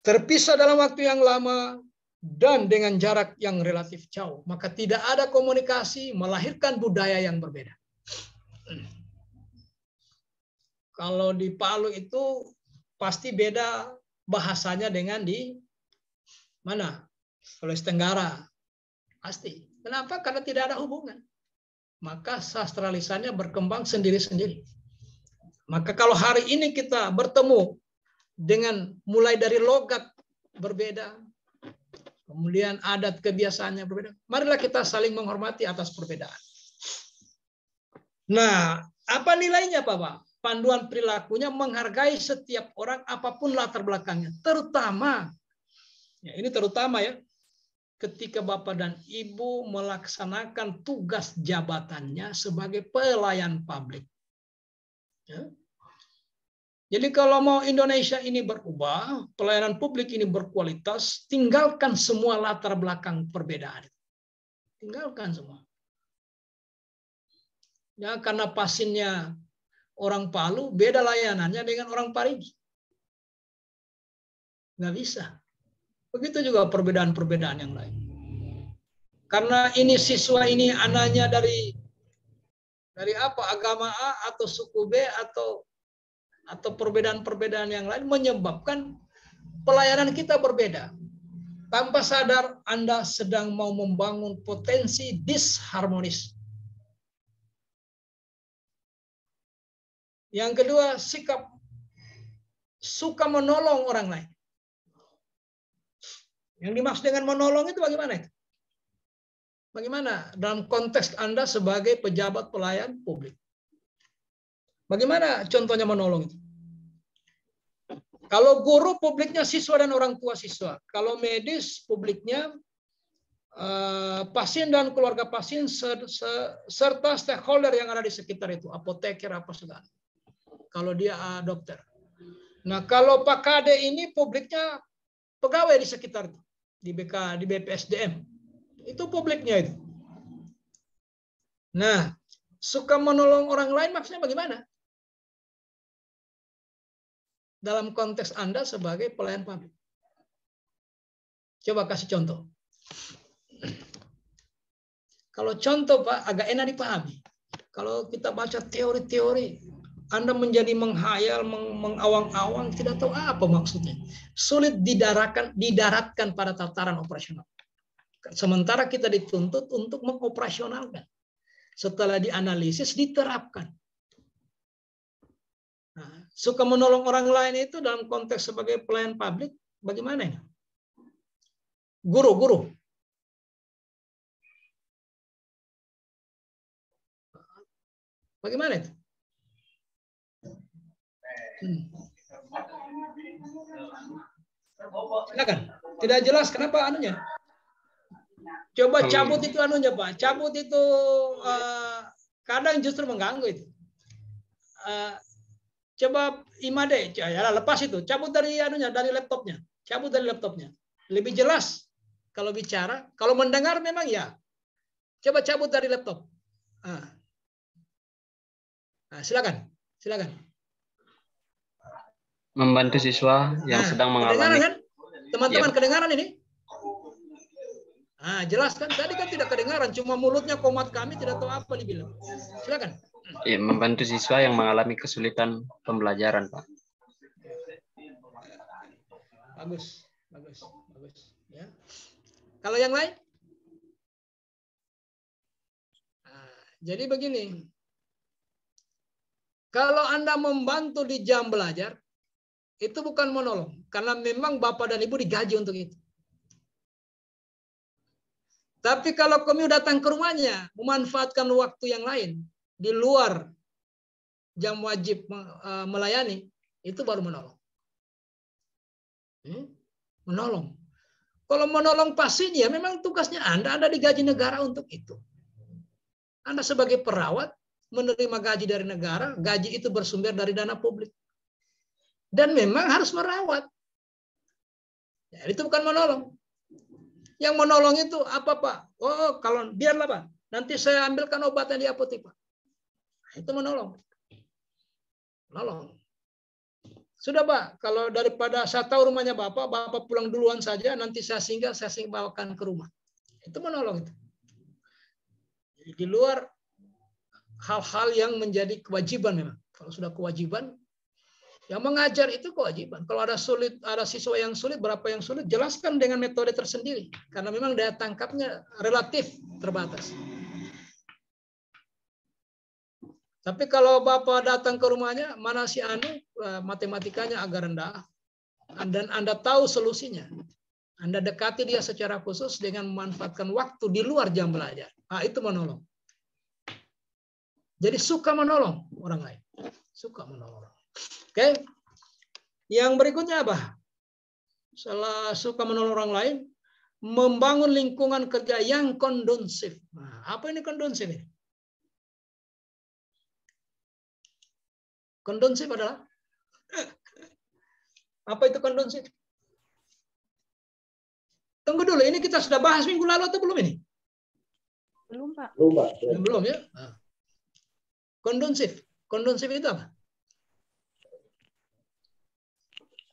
Terpisah dalam waktu yang lama dan dengan jarak yang relatif jauh. Maka tidak ada komunikasi, melahirkan budaya yang berbeda. Kalau di Palu itu pasti beda bahasanya dengan di mana? Sulawesi Tenggara. Pasti. Kenapa? Karena tidak ada hubungan. Maka sastra lisannya berkembang sendiri-sendiri. Maka kalau hari ini kita bertemu dengan mulai dari logat berbeda, kemudian adat kebiasaannya berbeda, marilah kita saling menghormati atas perbedaan. Nah, apa nilainya, Bapak? Panduan perilakunya menghargai setiap orang apapun latar belakangnya. Terutama, ya ini terutama ya, ketika Bapak dan Ibu melaksanakan tugas jabatannya sebagai pelayan publik. Ya. Jadi kalau mau Indonesia ini berubah, pelayanan publik ini berkualitas, tinggalkan semua latar belakang perbedaan. Tinggalkan semua. Ya, karena pasiennya orang Palu, beda layanannya dengan orang Parigi. Nggak bisa. Begitu juga perbedaan-perbedaan yang lain. Karena ini siswa ini anaknya dari apa, agama A atau suku B atau perbedaan-perbedaan yang lain menyebabkan pelayanan kita berbeda. Tanpa sadar Anda sedang mau membangun potensi disharmonis. Yang kedua, sikap suka menolong orang lain. Yang dimaksud dengan menolong itu bagaimana itu? Bagaimana dalam konteks Anda sebagai pejabat pelayan publik? Bagaimana contohnya menolong itu? Kalau guru, publiknya siswa dan orang tua siswa. Kalau medis, publiknya pasien dan keluarga pasien serta stakeholder yang ada di sekitar itu, apoteker apa segala. Kalau dia dokter. Nah, kalau Pak Kade ini publiknya pegawai di sekitar itu, di BPSDM. Itu publiknya itu. Nah, suka menolong orang lain maksudnya bagaimana? Dalam konteks Anda sebagai pelayan publik. Coba kasih contoh. Kalau contoh Pak, agak enak dipahami. Kalau kita baca teori-teori, Anda menjadi menghayal, mengawang-awang, tidak tahu apa maksudnya. Sulit didaratkan pada tataran operasional. Sementara kita dituntut untuk mengoperasionalkan. Setelah dianalisis, diterapkan. Nah, suka menolong orang lain itu dalam konteks sebagai pelayan publik, bagaimana ini? Guru. Bagaimana itu? Silakan. Tidak jelas kenapa anunya. Coba cabut itu anunya Pak. Cabut itu kadang justru mengganggu itu. Coba Imade, ya lepas itu. Cabut dari anunya, dari laptopnya. Cabut dari laptopnya. Lebih jelas kalau bicara. Kalau mendengar memang ya. Coba cabut dari laptop. Nah, silakan. Membantu siswa yang sedang mengalami. Kan? Teman-teman kedengaran ini? Jelas kan? Tadi kan tidak kedengaran, cuma mulutnya komat kami tidak tahu apa dibilang. Silakan. Ya, membantu siswa yang mengalami kesulitan pembelajaran, Pak. Bagus. Ya. Kalau yang lain? Jadi begini. Kalau Anda membantu di jam belajar, itu bukan menolong. Karena memang Bapak dan Ibu digaji untuk itu. Tapi kalau kamu datang ke rumahnya, memanfaatkan waktu yang lain, di luar jam wajib melayani, itu baru menolong. Menolong. Kalau menolong pastinya, memang tugasnya Anda digaji negara untuk itu. Anda sebagai perawat, menerima gaji dari negara, gaji itu bersumber dari dana publik. Dan memang harus merawat. Ya, itu bukan menolong. Yang menolong itu apa Pak? Oh, kalau biarlah Pak. Nanti saya ambilkan obatnya di apotek Pak. Itu menolong. Sudah Pak, kalau daripada saya tahu rumahnya Bapak pulang duluan saja, nanti saya singgah bawakan ke rumah. Itu menolong itu. Jadi di luar hal-hal yang menjadi kewajiban memang. Kalau sudah kewajiban, yang mengajar itu kewajiban. Kalau ada siswa yang sulit, berapa yang sulit, jelaskan dengan metode tersendiri. Karena memang daya tangkapnya relatif terbatas. Tapi kalau Bapak datang ke rumahnya, mana si Anu, matematikanya agak rendah, dan Anda tahu solusinya. Anda dekati dia secara khusus dengan memanfaatkan waktu di luar jam belajar. Itu menolong. Jadi suka menolong orang lain. Suka menolong. Oke. Yang berikutnya apa? Setelah suka menolong orang lain, membangun lingkungan kerja yang kondusif. Apa ini kondusif ini? Kondusif adalah apa itu kondusif? Tunggu dulu, ini kita sudah bahas minggu lalu atau belum ini? Belum, Pak. Belum ya? Kondusif itu apa?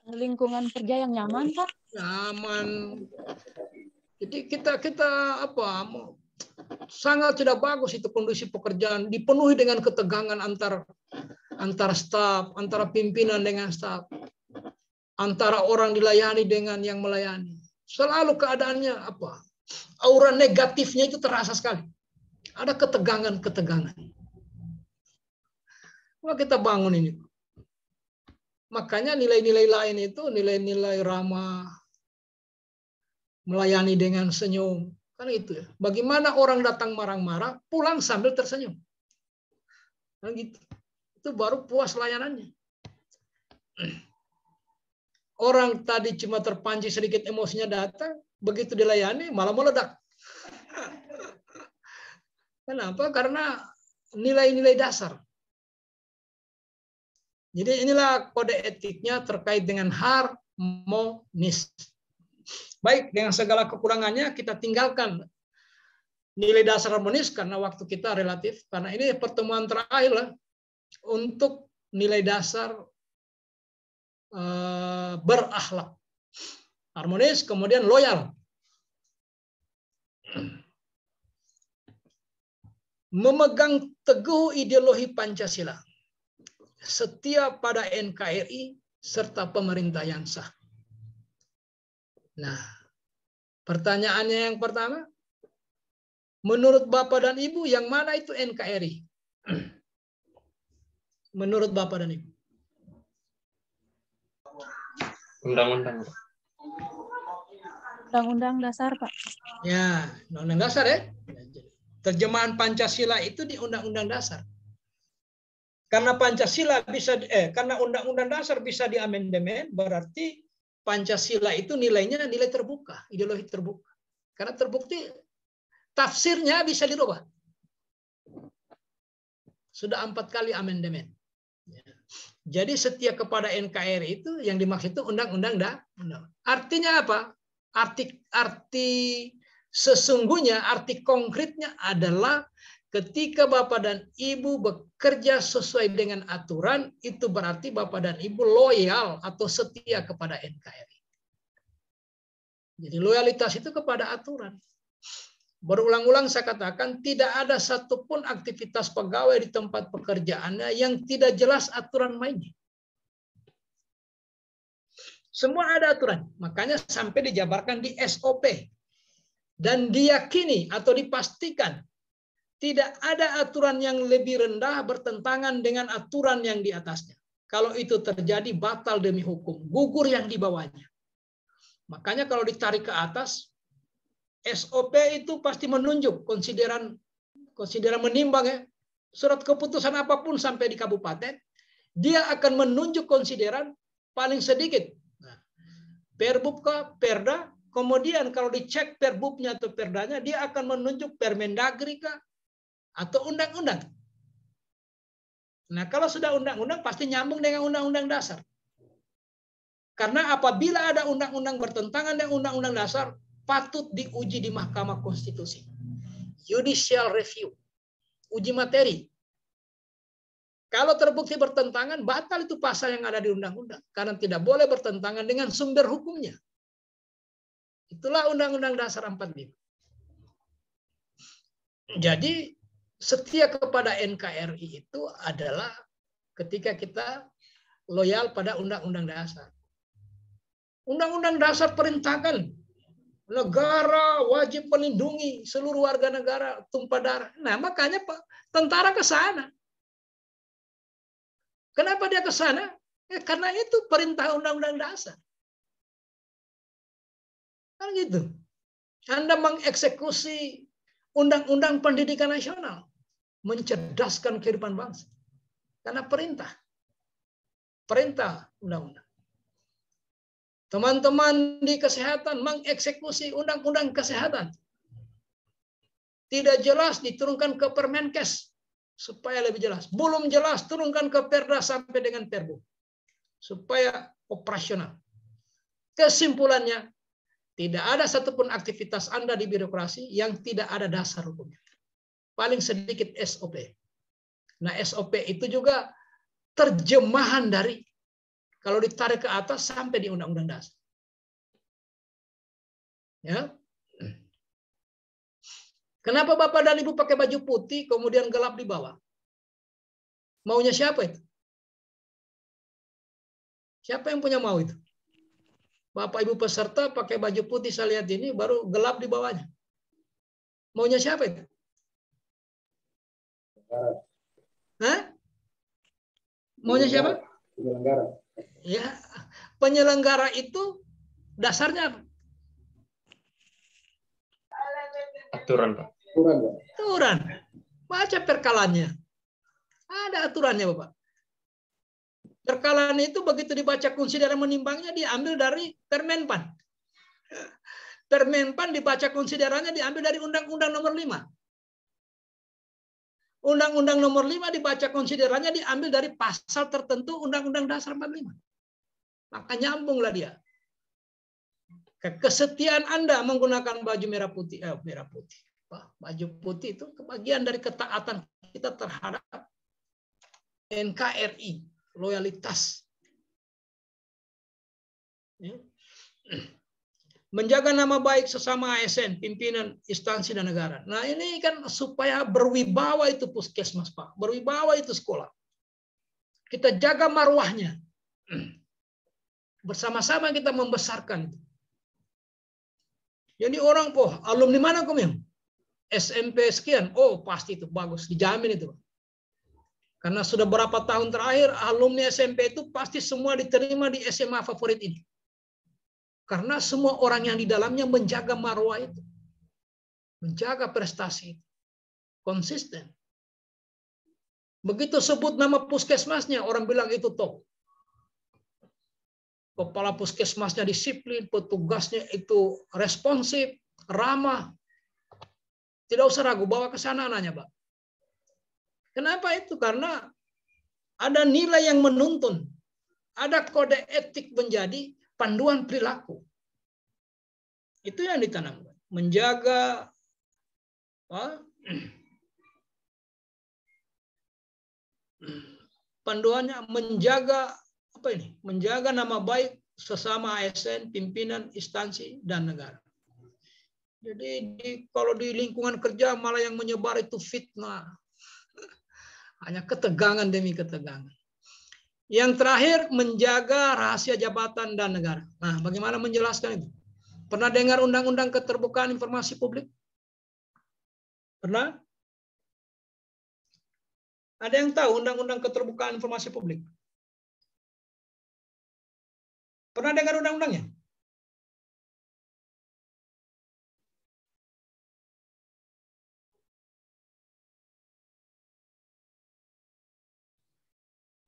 Lingkungan kerja yang nyaman, Pak. Nyaman. Jadi kita sangat tidak bagus itu kondisi pekerjaan, dipenuhi dengan ketegangan antar staf, antara pimpinan dengan staf, antara orang dilayani dengan yang melayani. Selalu keadaannya apa? Aura negatifnya itu terasa sekali. Ada ketegangan. Maka kita bangun ini. Makanya nilai-nilai lain itu nilai-nilai ramah, melayani dengan senyum. Kan itu ya. Bagaimana orang datang marah-marah, pulang sambil tersenyum. Kan gitu. Itu baru puas layanannya. Orang tadi cuma terpancing sedikit emosinya datang, begitu dilayani malah meledak. Kenapa? Karena nilai-nilai dasar. Jadi inilah kode etiknya terkait dengan harmonis. Baik, dengan segala kekurangannya kita tinggalkan nilai dasar harmonis karena waktu kita relatif. Karena ini pertemuan terakhir lah untuk nilai dasar berakhlak. Harmonis, kemudian loyal. memegang teguh ideologi Pancasila, setia pada NKRI, serta pemerintah yang sah. Nah, pertanyaannya yang pertama, menurut Bapak dan Ibu, yang mana itu NKRI? Menurut Bapak dan Ibu. Undang-undang. Undang-undang dasar, Pak. Ya, Undang-Undang Dasar ya. Terjemahan Pancasila itu di Undang-Undang Dasar. Karena Pancasila karena Undang-Undang Dasar bisa diamandemen, berarti Pancasila itu nilainya nilai terbuka, ideologi terbuka. Karena terbukti tafsirnya bisa dirubah. Sudah 4 kali amandemen. Jadi setia kepada NKRI itu yang dimaksud itu undang-undang. Artinya apa? Arti sesungguhnya, arti konkretnya adalah ketika Bapak dan Ibu bekerja sesuai dengan aturan, itu berarti Bapak dan Ibu loyal atau setia kepada NKRI. Jadi loyalitas itu kepada aturan. Berulang-ulang saya katakan, tidak ada satupun aktivitas pegawai di tempat pekerjaannya yang tidak jelas aturan mainnya. Semua ada aturan. Makanya sampai dijabarkan di SOP. Dan diyakini atau dipastikan tidak ada aturan yang lebih rendah bertentangan dengan aturan yang di atasnya. Kalau itu terjadi, batal demi hukum. Gugur yang di bawahnya. Makanya kalau ditarik ke atas, SOP itu pasti menunjuk konsideran menimbang ya. Surat keputusan apapun sampai di kabupaten, dia akan menunjuk konsideran paling sedikit. Nah, Perbub ke Perda, kemudian kalau dicek Perbubnya atau Perdanya, dia akan menunjuk Permendagri ke atau undang-undang. Nah, kalau sudah undang-undang pasti nyambung dengan undang-undang dasar. Karena apabila ada undang-undang bertentangan dengan undang-undang dasar, patut diuji di Mahkamah Konstitusi. Judicial review. Uji materi. Kalau terbukti bertentangan, batal itu pasal yang ada di undang-undang. Karena tidak boleh bertentangan dengan sumber hukumnya. Itulah Undang-Undang Dasar 45. Jadi, setia kepada NKRI itu adalah ketika kita loyal pada Undang-Undang Dasar. Undang-Undang Dasar perintahkan negara wajib melindungi seluruh warga negara tumpah darah. Nah, makanya Pak tentara ke sana. Kenapa dia ke sana? Ya, karena itu perintah Undang-Undang Dasar. Kan gitu. Anda mengeksekusi Undang-Undang Pendidikan Nasional, mencerdaskan kehidupan bangsa. Karena perintah undang-undang. Teman-teman di kesehatan mengeksekusi undang-undang kesehatan. Tidak jelas diturunkan ke Permenkes supaya lebih jelas. Belum jelas turunkan ke Perda sampai dengan Perbu supaya operasional. Kesimpulannya, tidak ada satupun aktivitas Anda di birokrasi yang tidak ada dasar hukumnya. Paling sedikit SOP. Nah, SOP itu juga terjemahan dari kalau ditarik ke atas sampai di Undang-Undang Dasar. Ya. Kenapa Bapak dan Ibu pakai baju putih kemudian gelap di bawah? Maunya siapa itu? Siapa yang punya mau itu? Bapak Ibu peserta pakai baju putih saya lihat ini baru gelap di bawahnya. Maunya siapa itu? Hah? Maunya siapa? Penyelenggara. Ya, penyelenggara itu dasarnya apa? Aturan, Pak. Aturan. Baca perkalannya. Ada aturannya, Bapak. Perkalan itu begitu dibaca konsideran menimbangnya diambil dari Permenpan. Permenpan dibaca konsiderannya diambil dari Undang-Undang Nomor 5. Undang-Undang Nomor 5 dibaca konsiderannya diambil dari pasal tertentu Undang-Undang Dasar 45. Maka nyambunglah dia. Kesetiaan Anda menggunakan baju merah putih. Baju putih itu bagian dari ketaatan kita terhadap NKRI. Loyalitas. menjaga nama baik sesama ASN, pimpinan instansi dan negara. Nah ini kan supaya berwibawa itu puskesmas Pak, berwibawa itu sekolah. Kita jaga marwahnya. Bersama-sama kita membesarkan itu. Jadi orang, alumni mana kamu? SMP sekian, pasti itu bagus, dijamin itu. Karena sudah berapa tahun terakhir alumni SMP itu pasti semua diterima di SMA favorit ini. Karena semua orang yang di dalamnya menjaga marwah itu. Menjaga prestasi itu. Konsisten. Begitu sebut nama puskesmasnya, orang bilang itu top. Kepala puskesmasnya disiplin, petugasnya itu responsif, ramah. Tidak usah ragu, bawa ke sana anaknya, Pak. Kenapa itu? Karena ada nilai yang menuntun. Ada kode etik menjadi panduan perilaku. Itu yang ditanamkan. Menjaga panduannya, menjaga menjaga nama baik sesama ASN, pimpinan instansi dan negara. Jadi kalau di lingkungan kerja malah yang menyebar itu fitnah. Hanya ketegangan demi ketegangan. Yang terakhir, menjaga rahasia jabatan dan negara. Nah, bagaimana menjelaskan itu? Pernah dengar Undang-Undang Keterbukaan Informasi Publik? Pernah? Ada yang tahu Undang-Undang Keterbukaan Informasi Publik? Pernah dengar undang-undangnya?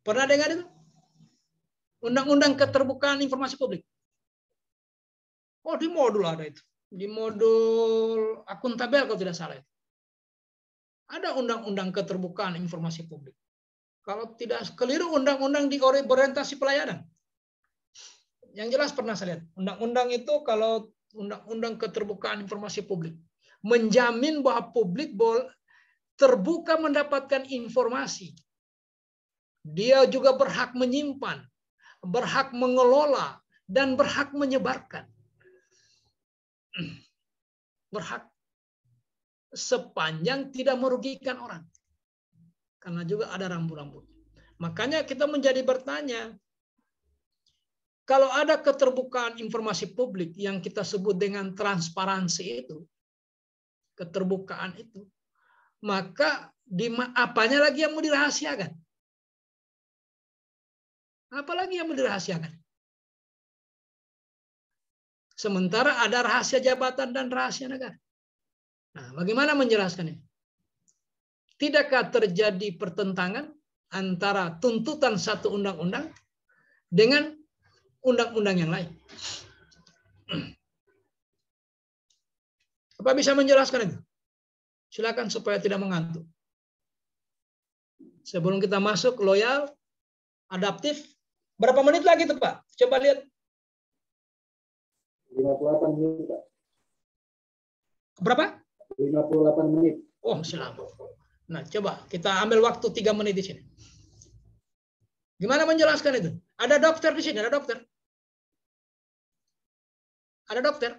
Pernah dengar itu? Undang-Undang Keterbukaan Informasi Publik. Di modul ada itu. Di modul akuntabel kalau tidak salah itu. Ada Undang-Undang Keterbukaan Informasi Publik. Kalau tidak keliru, undang-undang di orientasi pelayanan. Yang jelas pernah saya lihat. Undang-undang itu kalau Undang-Undang Keterbukaan Informasi Publik menjamin bahwa publik terbuka mendapatkan informasi. Dia juga berhak menyimpan, berhak mengelola, dan berhak menyebarkan. Berhak sepanjang tidak merugikan orang. Karena juga ada rambu-rambu. Makanya kita menjadi bertanya, kalau ada keterbukaan informasi publik yang kita sebut dengan transparansi itu, keterbukaan itu, maka apanya lagi yang mau dirahasiakan? Apalagi yang mau dirahasiakan? Sementara ada rahasia jabatan dan rahasia negara. Nah, bagaimana menjelaskannya? Tidakkah terjadi pertentangan antara tuntutan satu undang-undang dengan undang-undang yang lain? Apa bisa menjelaskan itu? Silakan supaya tidak mengantuk. Sebelum kita masuk loyal, adaptif, berapa menit lagi tuh Pak? Coba lihat. 58 menit, Pak. Berapa? 58 menit. Masih lama. Nah, coba kita ambil waktu 3 menit di sini. Gimana menjelaskan itu? Ada dokter di sini, ada dokter. Ada dokter?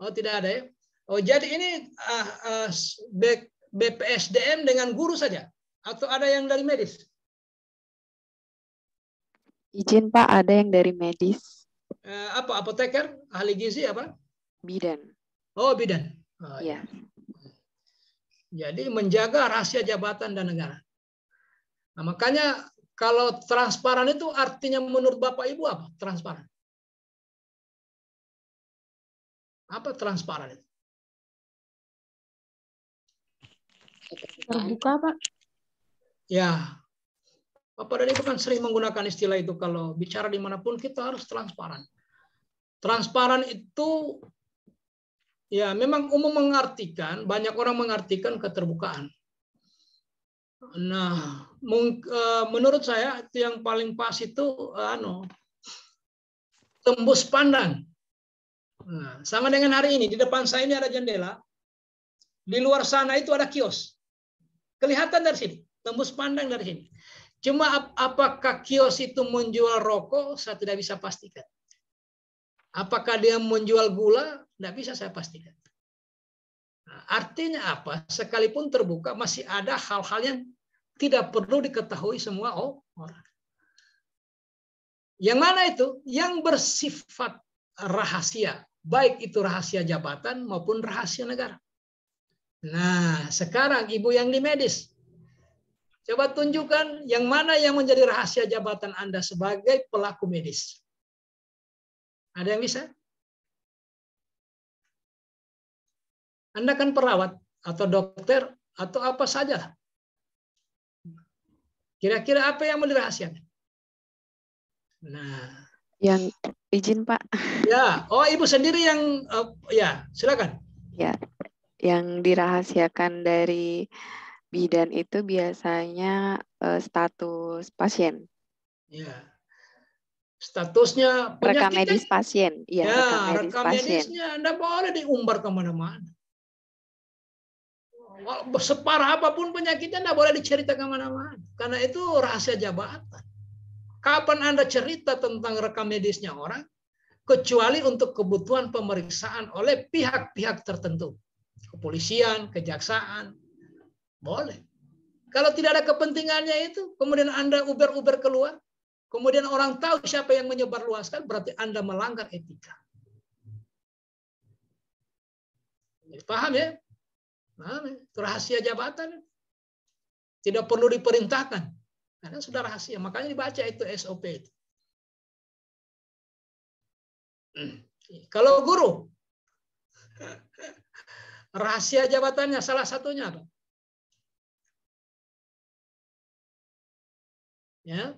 Tidak ada ya. Jadi ini BPSDM dengan guru saja? Atau ada yang dari medis? Izin Pak, ada yang dari medis. Apa? Apoteker? Ahli gizi apa? Bidan. Bidan. Iya. Jadi menjaga rahasia jabatan dan negara. Nah, makanya kalau transparan itu artinya menurut Bapak Ibu apa? Transparan. Apa transparan itu? Terbuka, Pak. Ya. Bapak dan Ibu kan sering menggunakan istilah itu kalau bicara dimanapun kita harus transparan. Transparan itu ya memang umum mengartikan, banyak orang mengartikan keterbukaan. Nah, menurut saya itu yang paling pas itu tembus pandang. Nah, sama dengan hari ini, di depan saya ini ada jendela. Di luar sana itu ada kios. Kelihatan dari sini, tembus pandang dari sini. Cuma apakah kios itu menjual rokok, saya tidak bisa pastikan. Apakah dia menjual gula? Tidak bisa saya pastikan. Nah, artinya apa? Sekalipun terbuka, masih ada hal-hal yang tidak perlu diketahui semua orang. Yang mana itu? Yang bersifat rahasia. Baik itu rahasia jabatan maupun rahasia negara. Nah, sekarang Ibu yang di medis. Coba tunjukkan yang mana yang menjadi rahasia jabatan Anda sebagai pelaku medis. Ada yang bisa? Anda kan perawat atau dokter atau apa saja. Kira-kira apa yang mau dirahasiakan? Nah, Yang izin Pak. ya, Ibu sendiri yang ya, silakan. Ya, yang dirahasiakan dari bidan itu biasanya status pasien. Ya. Statusnya Rekam penyakitnya. medis pasien. Iya, Ya, rekam medis pasien. medisnya Anda boleh diumbar kemana-mana. Separah apapun penyakitnya Anda boleh diceritakan kemana-mana. Karena itu rahasia jabatan. Kapan Anda cerita tentang rekam medisnya orang? Kecuali untuk kebutuhan pemeriksaan oleh pihak-pihak tertentu. Kepolisian, kejaksaan. Boleh. Kalau tidak ada kepentingannya itu, kemudian Anda uber-uber keluar, kemudian orang tahu siapa yang menyebarluaskan, berarti Anda melanggar etika. Paham ya? Paham ya? Itu rahasia jabatan. Tidak perlu diperintahkan. Karena sudah rahasia. Makanya dibaca itu SOP itu. Kalau guru, rahasia jabatannya salah satunya apa? Ya.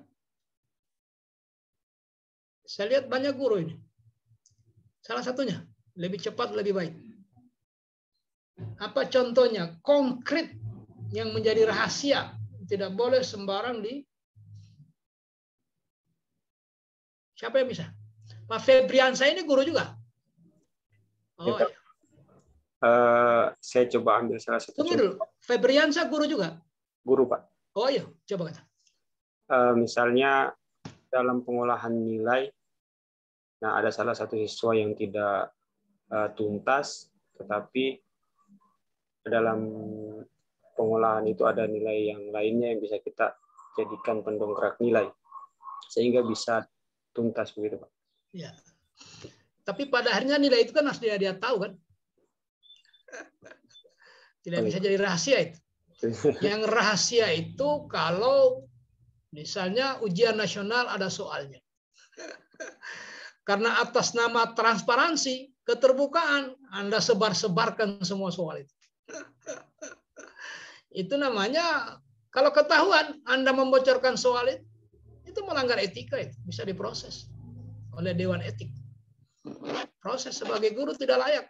Saya lihat banyak guru ini. Salah satunya, lebih cepat, lebih baik. Apa contohnya? Konkret yang menjadi rahasia. Tidak boleh sembarang di... Siapa yang bisa? Pak Febriansa ini guru juga? Oh, ya, saya coba ambil salah satu. Tunggu dulu. Febriansa guru juga? Guru, Pak. Oh iya, coba kata. Misalnya dalam pengolahan nilai, nah ada salah satu siswa yang tidak tuntas, tetapi dalam pengolahan itu ada nilai yang lainnya yang bisa kita jadikan pendongkrak nilai, sehingga bisa tuntas begitu, Pak. Ya. Tapi pada akhirnya nilai itu kan harus dia tahu kan. Tidak bisa jadi rahasia itu. Yang rahasia itu kalau misalnya ujian nasional ada soalnya. Karena atas nama transparansi, keterbukaan, Anda sebar-sebarkan semua soal itu. Itu namanya, kalau ketahuan Anda membocorkan soal itu melanggar etika, itu bisa diproses oleh Dewan Etik. Proses sebagai guru tidak layak.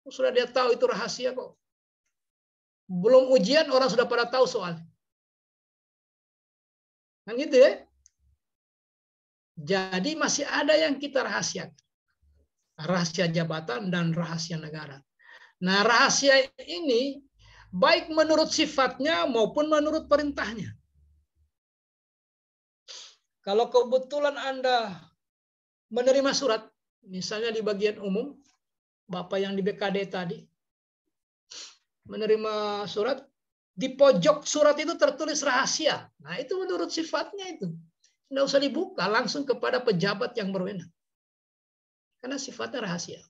Sudah dia tahu itu rahasia kok. Belum ujian orang sudah pada tahu soalnya. Kan gitu ya? Jadi masih ada yang kita rahasiakan. Rahasia jabatan dan rahasia negara. Nah, rahasia ini baik menurut sifatnya maupun menurut perintahnya. Kalau kebetulan Anda menerima surat, misalnya di bagian umum, Bapak yang di BKD tadi, menerima surat, di pojok surat itu tertulis rahasia. Nah, itu menurut sifatnya itu. Tidak usah dibuka, langsung kepada pejabat yang berwenang. Karena sifatnya rahasia.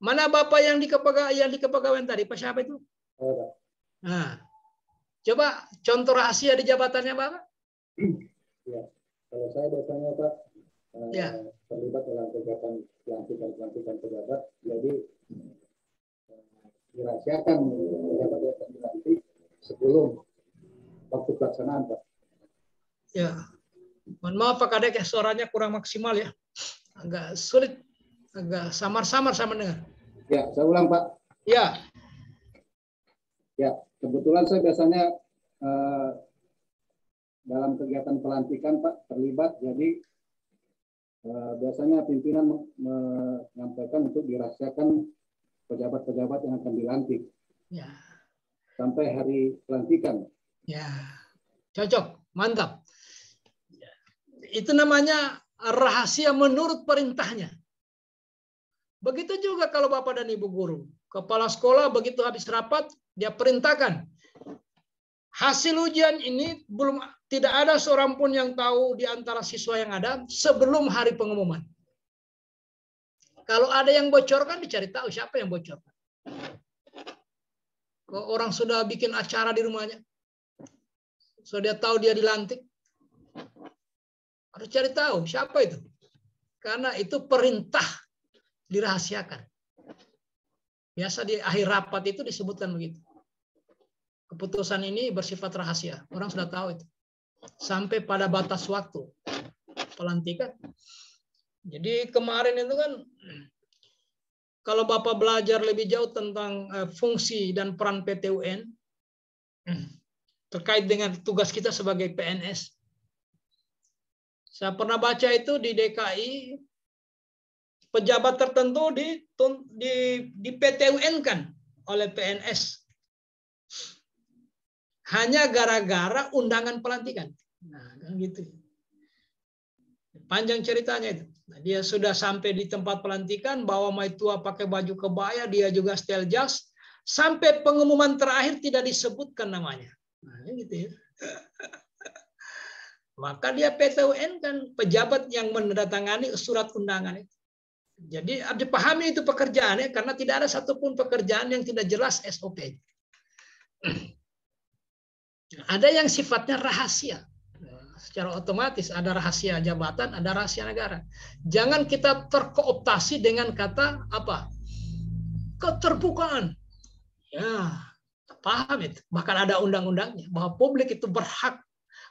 Mana Bapak yang di kepegawaian tadi? Pak siapa itu? Nah, coba contoh rahasia di jabatannya Bapak. Ya, kalau saya biasanya Pak ya. Terlibat dalam kegiatan pelantikan pejabat, jadi dirahasiakan pejabat yang dilantik sebelum waktu pelaksanaan, Pak. Ya, mohon maaf Pak Kadek ya, suaranya kurang maksimal ya, agak sulit, agak samar-samar saya mendengar. Ya, saya ulang Pak. Ya. Ya, kebetulan saya biasanya dalam kegiatan pelantikan Pak terlibat, jadi biasanya pimpinan menyampaikan untuk dirahasiakan pejabat-pejabat yang akan dilantik. Ya. Sampai hari pelantikan. Ya, cocok, mantap. Itu namanya rahasia menurut perintahnya. Begitu juga kalau Bapak dan Ibu guru. Kepala sekolah begitu habis rapat, dia perintahkan. Hasil ujian ini tidak ada seorang pun yang tahu di antara siswa yang ada sebelum hari pengumuman. Kalau ada yang bocorkan, dicari tahu siapa yang bocorkan. Kalau orang sudah bikin acara di rumahnya, sudah tahu dia dilantik, harus cari tahu siapa itu. Karena itu perintah dirahasiakan. Biasa di akhir rapat itu disebutkan begitu. Keputusan ini bersifat rahasia. Orang sudah tahu itu. Sampai pada batas waktu pelantikan. Jadi kemarin itu kan, kalau Bapak belajar lebih jauh tentang fungsi dan peran PT UN, terkait dengan tugas kita sebagai PNS. Saya pernah baca itu di DKI, pejabat tertentu di PT UN kan oleh PNS. Hanya gara-gara undangan pelantikan. Nah, kan gitu. Panjang ceritanya itu. Nah, dia sudah sampai di tempat pelantikan, bawa maitua pakai baju kebaya, dia juga style jas. Sampai pengumuman terakhir tidak disebutkan namanya. Nah, gitu ya. Maka dia PT UN kan pejabat yang menandatangani surat undangan itu. Jadi dipahami itu pekerjaannya karena tidak ada satupun pekerjaan yang tidak jelas SOP. Ada yang sifatnya rahasia. Secara otomatis ada rahasia jabatan, ada rahasia negara. Jangan kita terkooptasi dengan kata apa? Keterbukaan. Ya, paham itu. Bahkan ada undang-undangnya bahwa publik itu berhak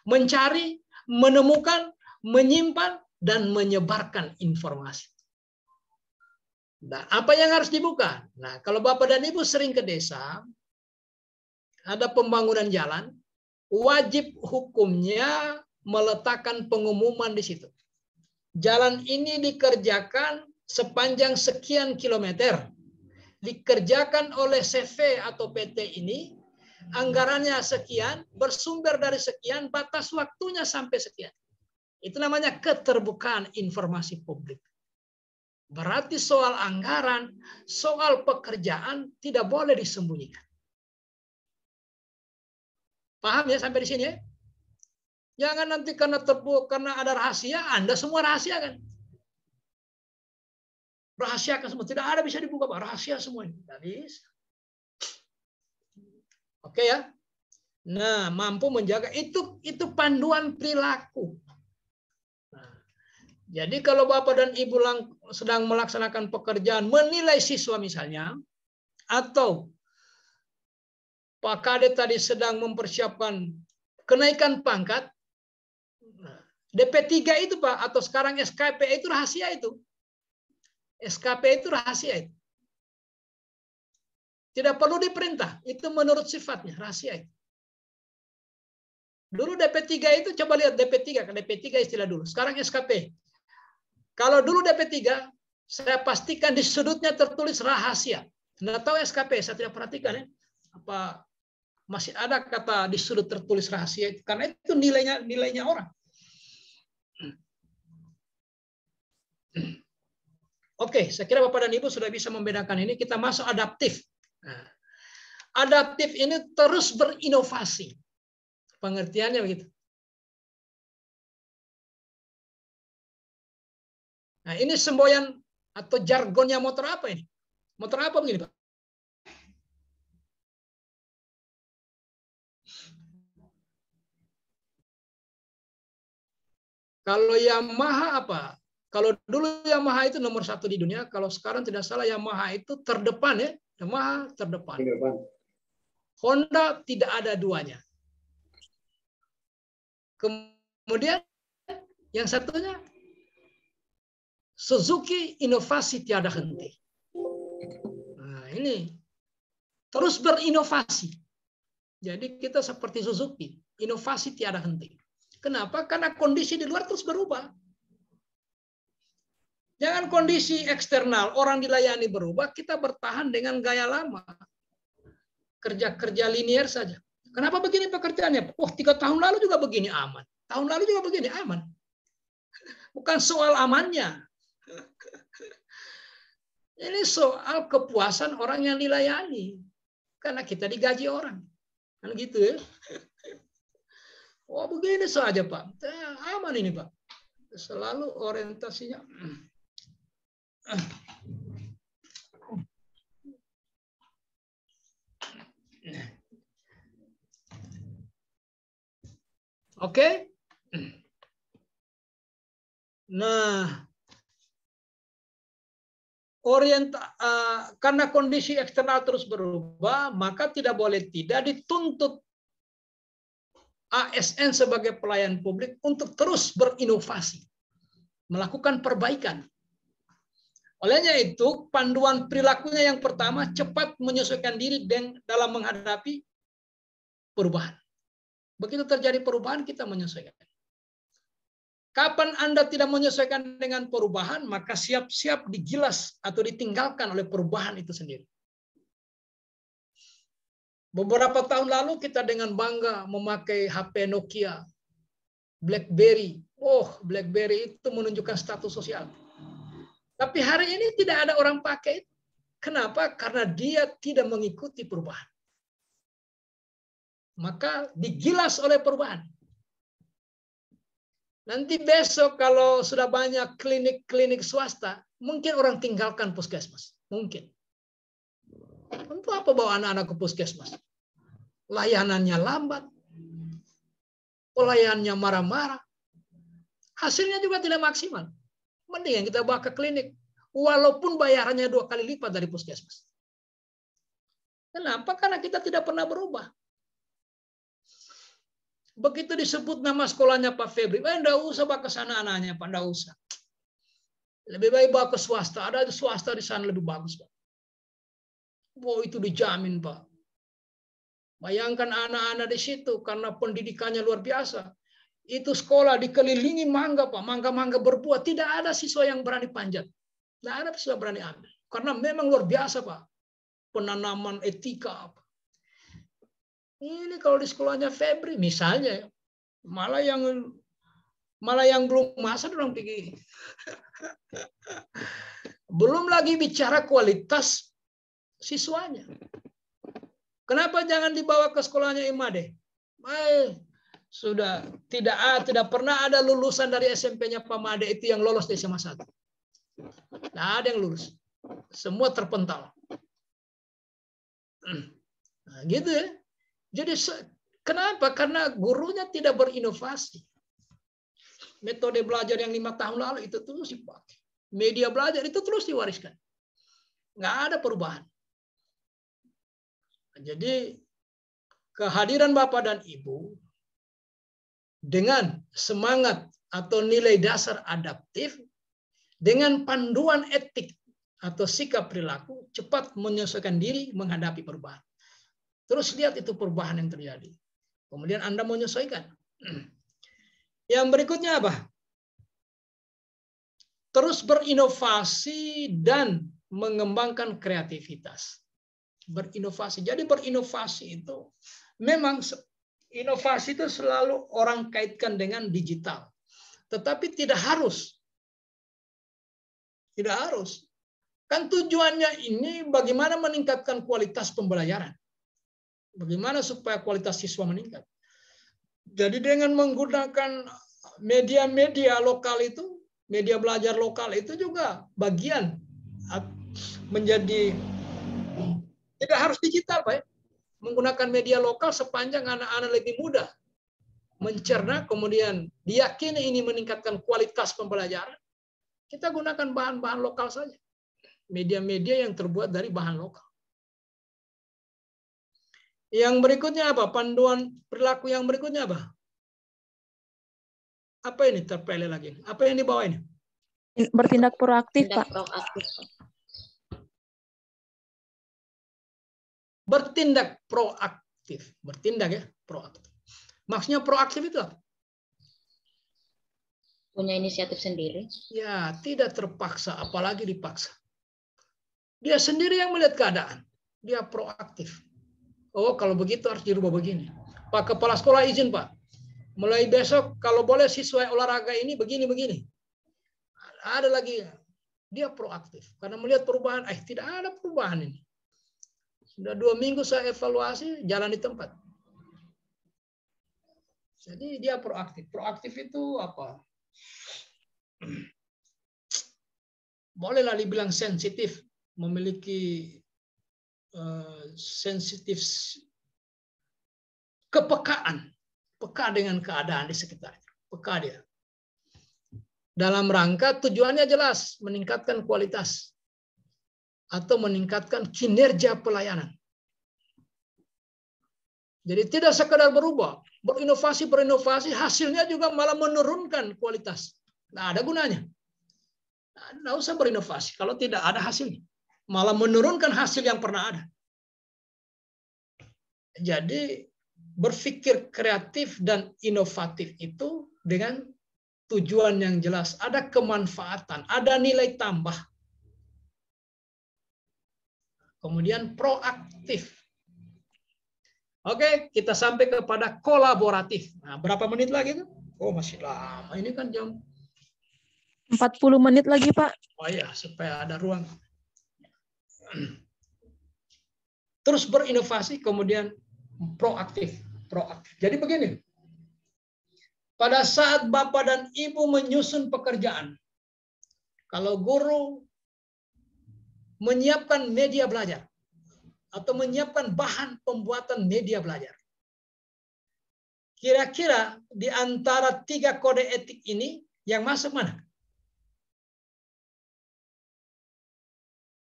mencari, menemukan, menyimpan, dan menyebarkan informasi. Nah, apa yang harus dibuka? Nah, kalau Bapak dan Ibu sering ke desa, ada pembangunan jalan, wajib hukumnya meletakkan pengumuman di situ. Jalan ini dikerjakan sepanjang sekian kilometer. Dikerjakan oleh CV atau PT ini, anggarannya sekian, bersumber dari sekian, batas waktunya sampai sekian. Itu namanya keterbukaan informasi publik. Berarti soal anggaran, soal pekerjaan tidak boleh disembunyikan. Paham ya sampai di sini ya? Jangan nanti karena ada rahasia, Anda semua rahasia kan? Rahasiakan semua, tidak ada bisa dibuka, Pak. Rahasia semua ini. Tidak bisa. Oke ya. Nah, mampu menjaga itu panduan perilaku. Nah, jadi kalau Bapak dan Ibu sedang melaksanakan pekerjaan, menilai siswa misalnya, atau Pak Kades tadi sedang mempersiapkan kenaikan pangkat, DP3 itu Pak, atau sekarang SKP itu rahasia itu. SKP itu rahasia itu. Tidak perlu diperintah, itu menurut sifatnya, rahasia itu. Dulu DP3 itu, coba lihat DP3, DP3 istilah dulu. Sekarang SKP. Kalau dulu DP3, saya pastikan di sudutnya tertulis rahasia. Nggak tahu SKP, saya tidak perhatikan ya. Apa masih ada kata di sudut tertulis rahasia itu, karena itu nilainya orang. Oke, saya kira Bapak dan Ibu sudah bisa membedakan ini. Kita masuk adaptif. Nah, adaptif ini terus berinovasi. Pengertiannya begitu. Nah, ini semboyan atau jargonnya motor apa ini? Motor apa begini, Pak? Kalau Yamaha apa? Kalau dulu Yamaha itu nomor 1 di dunia, kalau sekarang tidak salah Yamaha itu terdepan ya. Yamaha terdepan. Honda tidak ada duanya. Kemudian yang satunya Suzuki inovasi tiada henti. Nah, ini terus berinovasi. Jadi kita seperti Suzuki, inovasi tiada henti. Kenapa? Karena kondisi di luar terus berubah. Jangan kondisi eksternal, orang dilayani berubah, kita bertahan dengan gaya lama. Kerja-kerja linear saja. Kenapa begini pekerjaannya? 3 tahun lalu juga begini aman. Tahun lalu juga begini aman. Bukan soal amannya. Ini soal kepuasan orang yang dilayani. Karena kita digaji orang. Kan gitu ya. Oh begini saja Pak. Aman ini Pak. Selalu orientasinya. Oke. Nah, karena kondisi eksternal terus berubah, maka tidak boleh tidak dituntut ASN sebagai pelayan publik untuk terus berinovasi, melakukan perbaikan. Olehnya itu, panduan perilakunya yang pertama, cepat menyesuaikan diri dalam menghadapi perubahan. Begitu terjadi perubahan, kita menyesuaikan. Kapan Anda tidak menyesuaikan dengan perubahan, maka siap-siap digilas atau ditinggalkan oleh perubahan itu sendiri. Beberapa tahun lalu kita dengan bangga memakai HP Nokia, BlackBerry. Oh, BlackBerry itu menunjukkan status sosial. Tapi hari ini tidak ada orang pakai. Kenapa? Karena dia tidak mengikuti perubahan. Maka digilas oleh perubahan. Nanti besok kalau sudah banyak klinik-klinik swasta, mungkin orang tinggalkan puskesmas. Mungkin. Untuk apa bawa anak-anak ke puskesmas? Layanannya lambat. Pelayanannya marah-marah. Hasilnya juga tidak maksimal. Mending kita bawa ke klinik. Walaupun bayarannya 2 kali lipat dari puskesmas. Kenapa? Karena kita tidak pernah berubah. Begitu disebut nama sekolahnya Pak Febri, enggak usah bawa ke sana anaknya, Pak, enggak usah. Lebih baik bawa ke swasta, ada swasta di sana lebih bagus, Pak. Wow, itu dijamin, Pak. Bayangkan anak-anak di situ, karena pendidikannya luar biasa. Itu sekolah dikelilingi mangga, Pak. Mangga-mangga berbuah, tidak ada siswa yang berani panjat. Tidak ada siswa berani ambil. Karena memang luar biasa, Pak. Penanaman etika, Pak. Ini kalau di sekolahnya Febri misalnya, malah yang belum masuk orang pergi. Belum lagi bicara kualitas siswanya. Kenapa jangan dibawa ke sekolahnya Imade? Sudah tidak pernah ada lulusan dari SMP-nya Pak Made itu yang lolos di SMA 1. Tidak ada yang lulus. Semua terpental. Nah, gitu ya. Jadi kenapa? Karena gurunya tidak berinovasi. Metode belajar yang 5 tahun lalu itu terus dipakai. Media belajar itu terus diwariskan. Nggak ada perubahan. Jadi kehadiran Bapak dan Ibu dengan semangat atau nilai dasar adaptif, dengan panduan etik atau sikap perilaku, cepat menyesuaikan diri menghadapi perubahan. Terus lihat itu perubahan yang terjadi. Kemudian Anda menyesuaikan. Yang berikutnya apa? Terus berinovasi dan mengembangkan kreativitas. Berinovasi. Jadi berinovasi itu memang inovasi itu selalu orang kaitkan dengan digital. Tetapi tidak harus. Tidak harus. Kan tujuannya ini bagaimana meningkatkan kualitas pembelajaran. Bagaimana supaya kualitas siswa meningkat. Jadi dengan menggunakan media-media lokal itu, media belajar lokal itu juga bagian menjadi, tidak harus digital, Pak. Menggunakan media lokal sepanjang anak-anak lebih mudah mencerna, kemudian diyakini ini meningkatkan kualitas pembelajaran, kita gunakan bahan-bahan lokal saja. Media-media yang terbuat dari bahan lokal. Yang berikutnya apa? Panduan perilaku yang berikutnya apa? Apa ini terpele lagi? Apa yang di bawah ini? Bertindak proaktif, Pak. Bertindak proaktif. Bertindak ya, proaktif. Maksudnya proaktif itu apa? Punya inisiatif sendiri. Ya, tidak terpaksa, apalagi dipaksa. Dia sendiri yang melihat keadaan. Dia proaktif. Oh, kalau begitu harus dirubah begini. Pak Kepala Sekolah izin, Pak. Mulai besok kalau boleh siswa olahraga ini begini-begini. ada lagi, dia proaktif karena melihat perubahan. Tidak ada perubahan ini. Sudah 2 minggu saya evaluasi, jalan di tempat. Jadi dia proaktif. Proaktif itu apa? Bolehlah dibilang sensitif, memiliki sensitif kepekaan, peka dengan keadaan di sekitarnya, peka dia. Dalam rangka tujuannya jelas, meningkatkan kualitas atau meningkatkan kinerja pelayanan. Jadi tidak sekedar berubah, berinovasi, hasilnya juga malah menurunkan kualitas. Nah, ada gunanya. Nggak usah berinovasi kalau tidak ada hasilnya. Malah menurunkan hasil yang pernah ada. Jadi berpikir kreatif dan inovatif itu dengan tujuan yang jelas, ada kemanfaatan, ada nilai tambah. Kemudian proaktif. Oke, kita sampai kepada kolaboratif. Nah, berapa menit lagi tuh? Oh, masih lama. Ini kan jam 40 menit lagi, Pak. Oh iya, supaya ada ruang. Terus berinovasi, kemudian proaktif. Jadi begini, pada saat Bapak dan Ibu menyusun pekerjaan, kalau guru menyiapkan media belajar atau menyiapkan bahan pembuatan media belajar, kira-kira di antara 3 kode etik ini yang masuk mana?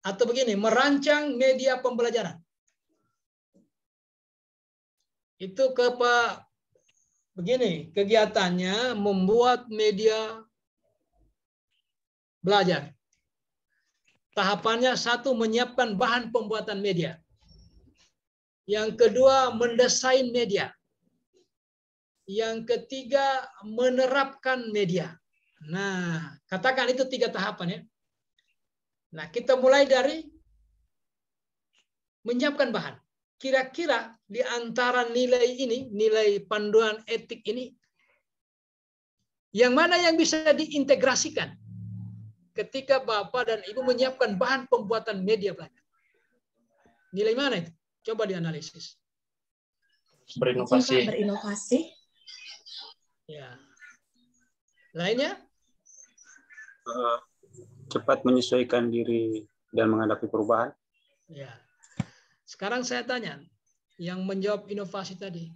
Atau begini, merancang media pembelajaran. Itu begini, kegiatannya membuat media belajar. Tahapannya 1, menyiapkan bahan pembuatan media. Yang kedua, mendesain media. Yang ketiga, menerapkan media. Nah, katakan itu 3 tahapan ya. Nah, kita mulai dari menyiapkan bahan. Kira-kira di antara nilai ini, nilai panduan etik ini, yang mana yang bisa diintegrasikan ketika Bapak dan Ibu menyiapkan bahan pembuatan media belajar? Nilai mana itu? Coba dianalisis. Berinovasi. Berinovasi. Ya. Lainnya? Cepat menyesuaikan diri dan menghadapi perubahan. Ya. Sekarang saya tanya, yang menjawab inovasi tadi.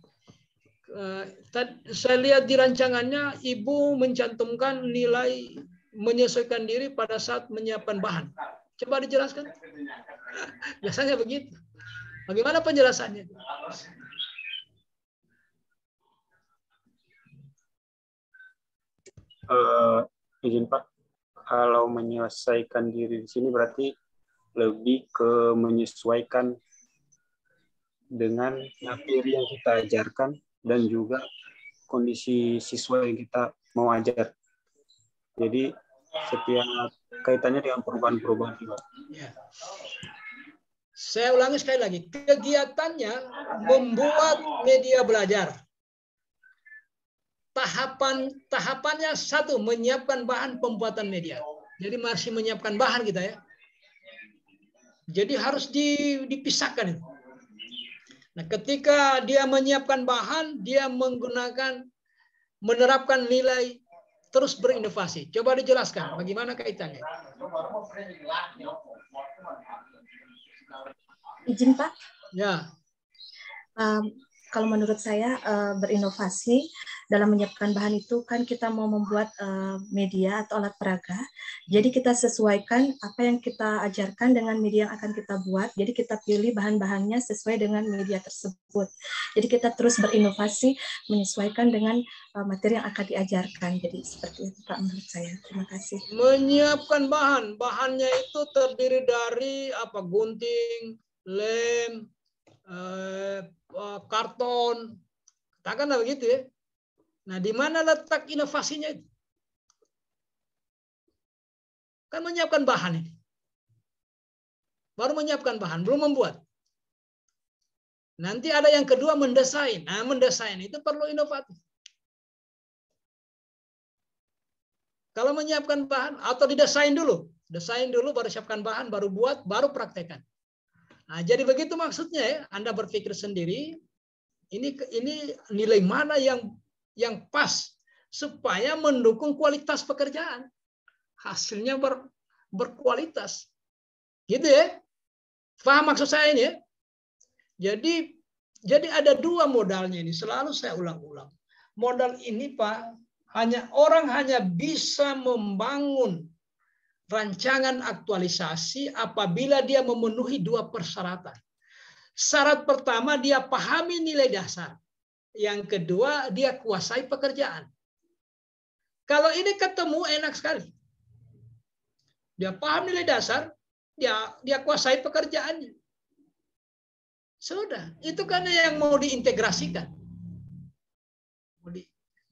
Saya lihat di rancangannya, Ibu mencantumkan nilai menyesuaikan diri pada saat menyiapkan bahan. Coba dijelaskan. Biasanya begitu. Bagaimana penjelasannya? Izin Pak, kalau menyelesaikan diri di sini berarti lebih ke menyesuaikan dengan materi yang kita ajarkan dan juga kondisi siswa yang kita mau ajar. Jadi setiap kaitannya dengan perubahan-perubahan juga. Ya. Saya ulangi sekali lagi, kegiatannya membuat media belajar. Tahapannya 1, menyiapkan bahan pembuatan media. Jadi masih menyiapkan bahan kita ya. Jadi harus dipisahkan. Nah, ketika dia menyiapkan bahan, dia menerapkan nilai, terus berinovasi. Coba dijelaskan bagaimana kaitannya. Izin Pak. Ya. Kalau menurut saya berinovasi dalam menyiapkan bahan itu kan kita mau membuat media atau alat peraga. Jadi kita sesuaikan apa yang kita ajarkan dengan media yang akan kita buat. Jadi kita pilih bahan-bahannya sesuai dengan media tersebut. Jadi kita terus berinovasi menyesuaikan dengan materi yang akan diajarkan. Jadi seperti itu Pak menurut saya. Terima kasih. Menyiapkan bahannya itu terdiri dari gunting, lem, karton, katakanlah begitu ya. Nah, di mana letak inovasinya itu? Kan menyiapkan bahan ini. Baru menyiapkan bahan, belum membuat. Nanti ada yang kedua, mendesain. Nah, mendesain itu perlu inovatif. Kalau menyiapkan bahan atau didesain dulu. Desain dulu, baru siapkan bahan, baru buat, baru praktekkan. Nah, jadi begitu maksudnya ya. Anda berpikir sendiri, ini nilai mana yang pas supaya mendukung kualitas pekerjaan. Hasilnya berkualitas. Gitu ya. Paham maksud saya ini ya? Jadi ada dua modalnya ini. Selalu saya ulang-ulang. Modal ini Pak, orang hanya bisa membangun rancangan aktualisasi apabila dia memenuhi dua persyaratan. Syarat pertama, dia pahami nilai dasar. Yang kedua, dia kuasai pekerjaan. Kalau ini ketemu, enak sekali. Dia paham nilai dasar, dia kuasai pekerjaannya. Sudah, itu karena yang mau diintegrasikan.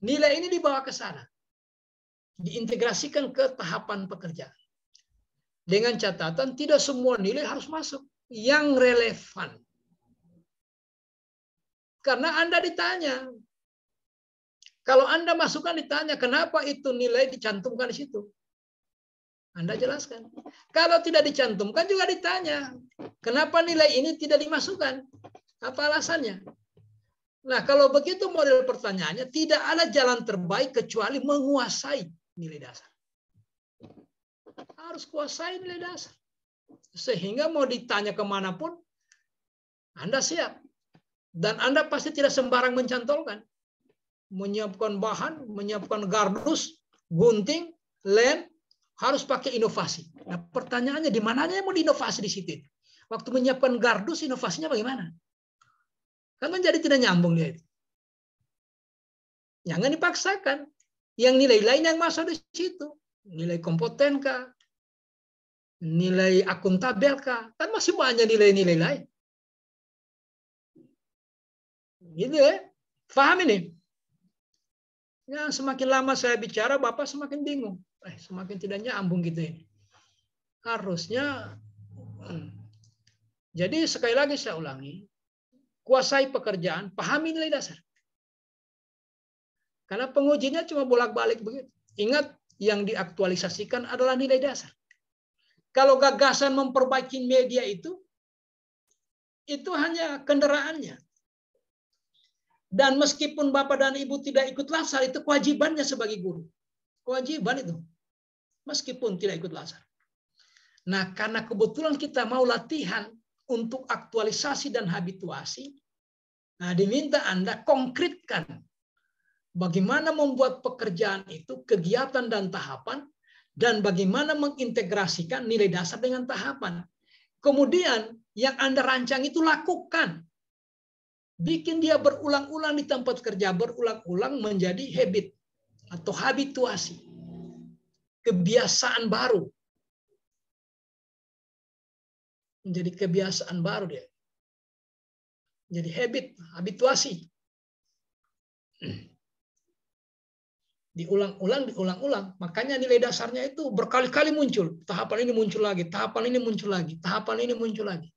Nilai ini dibawa ke sana. Diintegrasikan ke tahapan pekerjaan. Dengan catatan tidak semua nilai harus masuk. Yang relevan. Karena Anda ditanya. Kalau Anda masukkan ditanya, kenapa itu nilai dicantumkan di situ? Anda jelaskan. Kalau tidak dicantumkan juga ditanya. Kenapa nilai ini tidak dimasukkan? Apa alasannya? Nah, kalau begitu model pertanyaannya, tidak ada jalan terbaik kecuali menguasai nilai dasar. Harus kuasai nilai dasar. Sehingga mau ditanya kemanapun, Anda siap. Dan Anda pasti tidak sembarang mencantolkan. Menyiapkan bahan, menyiapkan gardus, gunting, lem, harus pakai inovasi. Nah, pertanyaannya di mananya mau diinovasi di situ? Waktu menyiapkan gardus, inovasinya bagaimana? Kan menjadi tidak nyambung dia itu. Jangan dipaksakan. Yang nilai lain yang masuk di situ. Nilai kompeten kah? Nilai akuntabel kah? Kan masih banyak nilai-nilai lain. Gitu ya. Paham ini? Ya, semakin lama saya bicara, Bapak semakin bingung. Semakin tidak nyambung gitu ini. Harusnya. Jadi sekali lagi saya ulangi. Kuasai pekerjaan, pahami nilai dasar. Karena pengujinya cuma bolak-balik begitu. Ingat, yang diaktualisasikan adalah nilai dasar. Kalau gagasan memperbaiki media itu hanya kendaraannya. Dan meskipun Bapak dan Ibu tidak ikut lasar, itu kewajibannya sebagai guru. Kewajiban itu. Meskipun tidak ikut lasar. Nah, karena kebetulan kita mau latihan untuk aktualisasi dan habituasi, nah diminta Anda konkretkan bagaimana membuat pekerjaan itu kegiatan dan tahapan, dan bagaimana mengintegrasikan nilai dasar dengan tahapan. Kemudian yang Anda rancang itu lakukan. Bikin dia berulang-ulang di tempat kerja, berulang-ulang menjadi habit atau habituasi. Kebiasaan baru. Menjadi kebiasaan baru dia. Jadi habit, habituasi. Diulang-ulang. Makanya nilai dasarnya itu berkali-kali muncul. Tahapan ini muncul lagi, tahapan ini muncul lagi, tahapan ini muncul lagi.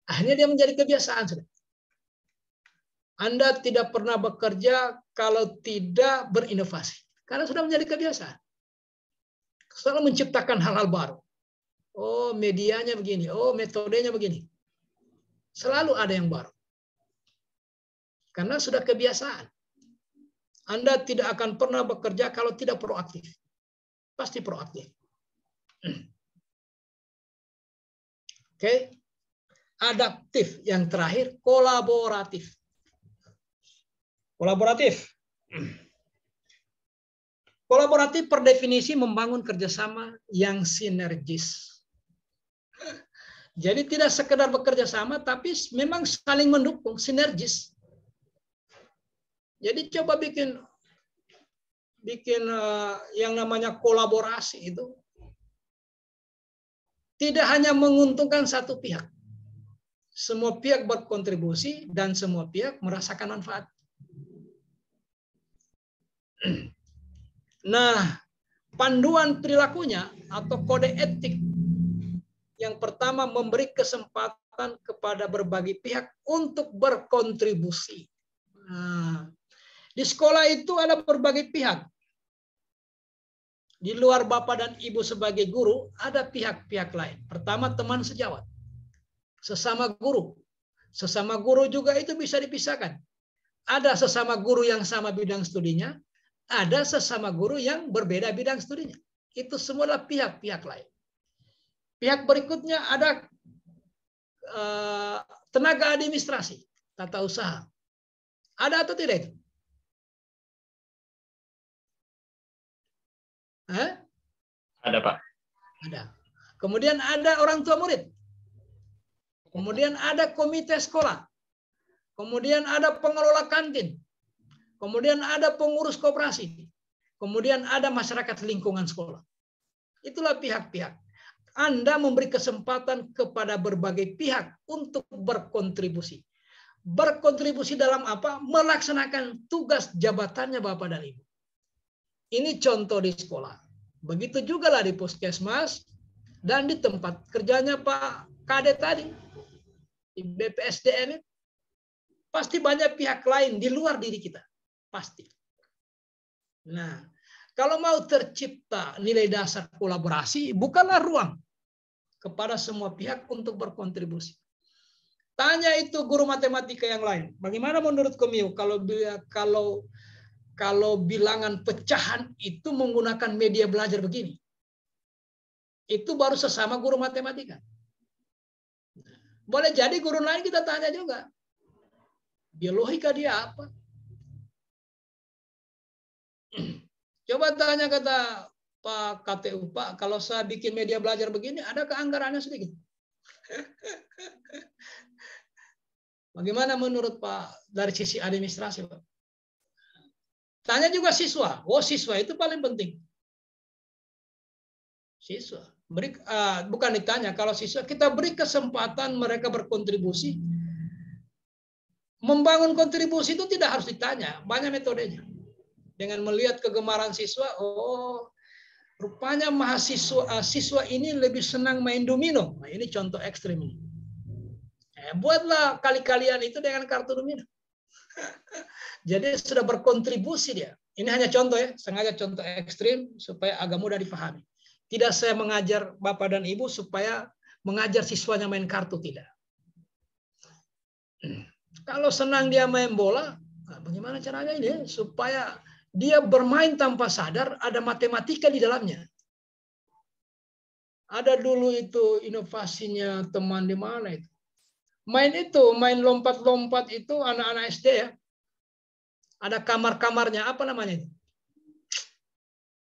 Akhirnya dia menjadi kebiasaan. Anda tidak pernah bekerja kalau tidak berinovasi. Karena sudah menjadi kebiasaan. Selalu menciptakan hal-hal baru. Oh, medianya begini. Oh, metodenya begini. Selalu ada yang baru. Karena sudah kebiasaan. Anda tidak akan pernah bekerja kalau tidak proaktif. Pasti proaktif. Oke. Adaptif. Yang terakhir, kolaboratif. Kolaboratif. Kolaboratif per definisi membangun kerjasama yang sinergis. Jadi tidak sekedar bekerja sama, tapi memang saling mendukung, sinergis. Jadi coba bikin yang namanya kolaborasi itu tidak hanya menguntungkan satu pihak. Semua pihak berkontribusi dan semua pihak merasakan manfaat. Nah, panduan perilakunya atau kode etik yang pertama memberi kesempatan kepada berbagai pihak untuk berkontribusi. Nah, di sekolah itu ada berbagai pihak. Di luar Bapak dan Ibu sebagai guru, ada pihak-pihak lain. Pertama, teman sejawat. Sesama guru. Sesama guru juga itu bisa dipisahkan. Ada sesama guru yang sama bidang studinya, ada sesama guru yang berbeda bidang studinya. Itu semua adalah pihak-pihak lain. Pihak berikutnya ada tenaga administrasi, tata usaha. Ada atau tidak itu? Ada, Pak. Ada. Kemudian ada orang tua murid. Kemudian ada komite sekolah. Kemudian ada pengelola kantin. Kemudian ada pengurus koperasi. Kemudian ada masyarakat lingkungan sekolah. Itulah pihak-pihak. Anda memberi kesempatan kepada berbagai pihak untuk berkontribusi. Berkontribusi dalam apa? Melaksanakan tugas jabatannya Bapak dan Ibu. Ini contoh di sekolah. Begitu juga lah di puskesmas dan di tempat kerjanya Pak Kade tadi. Di BPSDM itu. Pasti banyak pihak lain di luar diri kita. Pasti. Nah, kalau mau tercipta nilai dasar kolaborasi, bukalah ruang kepada semua pihak untuk berkontribusi. Tanya itu guru matematika yang lain. Bagaimana menurut Komio kalau bilangan pecahan itu menggunakan media belajar begini? Itu baru sesama guru matematika. Boleh jadi guru lain kita tanya juga. Biologika dia apa? Coba tanya kata Pak KTU, Pak, kalau saya bikin media belajar begini, adakah anggarannya sedikit? Bagaimana menurut Pak dari sisi administrasi, Pak? Tanya juga siswa. Oh, siswa itu paling penting. Siswa. Bukan ditanya, kalau siswa kita beri kesempatan mereka berkontribusi. Membangun kontribusi itu tidak harus ditanya, banyak metodenya. Dengan melihat kegemaran siswa, oh rupanya siswa ini lebih senang main domino. Nah, ini contoh ekstrim ini. Buatlah kali-kalian itu dengan kartu domino. Jadi sudah berkontribusi dia. Ini hanya contoh ya, sengaja contoh ekstrim supaya agak mudah dipahami. Tidak saya mengajar Bapak dan Ibu supaya mengajar siswanya main kartu, tidak. Kalau senang dia main bola, bagaimana caranya ini supaya dia bermain tanpa sadar ada matematika di dalamnya. Ada dulu itu inovasinya teman di mana itu. Main lompat-lompat itu anak-anak SD ya. Ada kamar-kamarnya, apa namanya itu?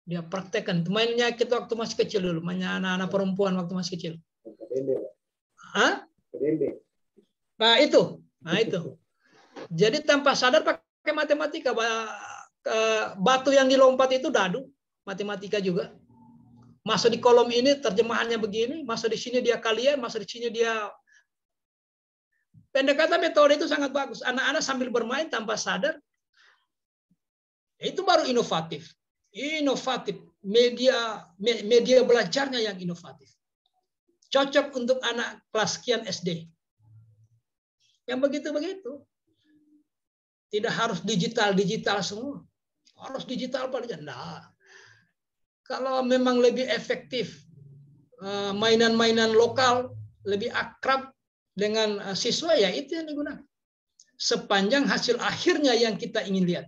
Dia praktekkan. Mainnya kita waktu masih kecil dulu. Mainnya anak-anak perempuan waktu masih kecil. Hah? Nah itu. Jadi tanpa sadar pakai matematika. Batu yang dilompat itu dadu. Matematika juga. Masuk di kolom ini terjemahannya begini. Masuk di sini dia kalian. Masuk di sini dia... Pendekatan metode itu sangat bagus. Anak-anak sambil bermain tanpa sadar. Itu baru inovatif. Media belajarnya yang inovatif. Cocok untuk anak kelas sekian SD. Yang begitu-begitu. Tidak harus digital semua. Harus digital paling enggak. Kalau memang lebih efektif mainan-mainan lokal, lebih akrab dengan siswa, ya itu yang digunakan. Sepanjang hasil akhirnya yang kita ingin lihat.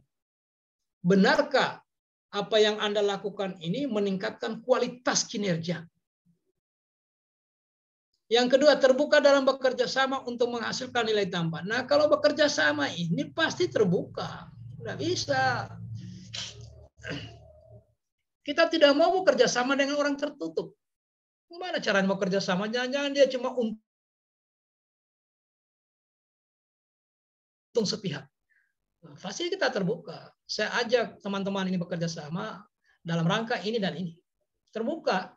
Benarkah apa yang Anda lakukan ini meningkatkan kualitas kinerja? Yang kedua, terbuka dalam bekerja sama untuk menghasilkan nilai tambah. Nah, kalau bekerja sama ini pasti terbuka. Nggak bisa. Kita tidak mau bekerja sama dengan orang tertutup. Gimana caranya bekerja sama? Jangan-jangan dia cuma untung sepihak. Pasti kita terbuka. Saya ajak teman-teman ini bekerja sama dalam rangka ini dan ini. Terbuka.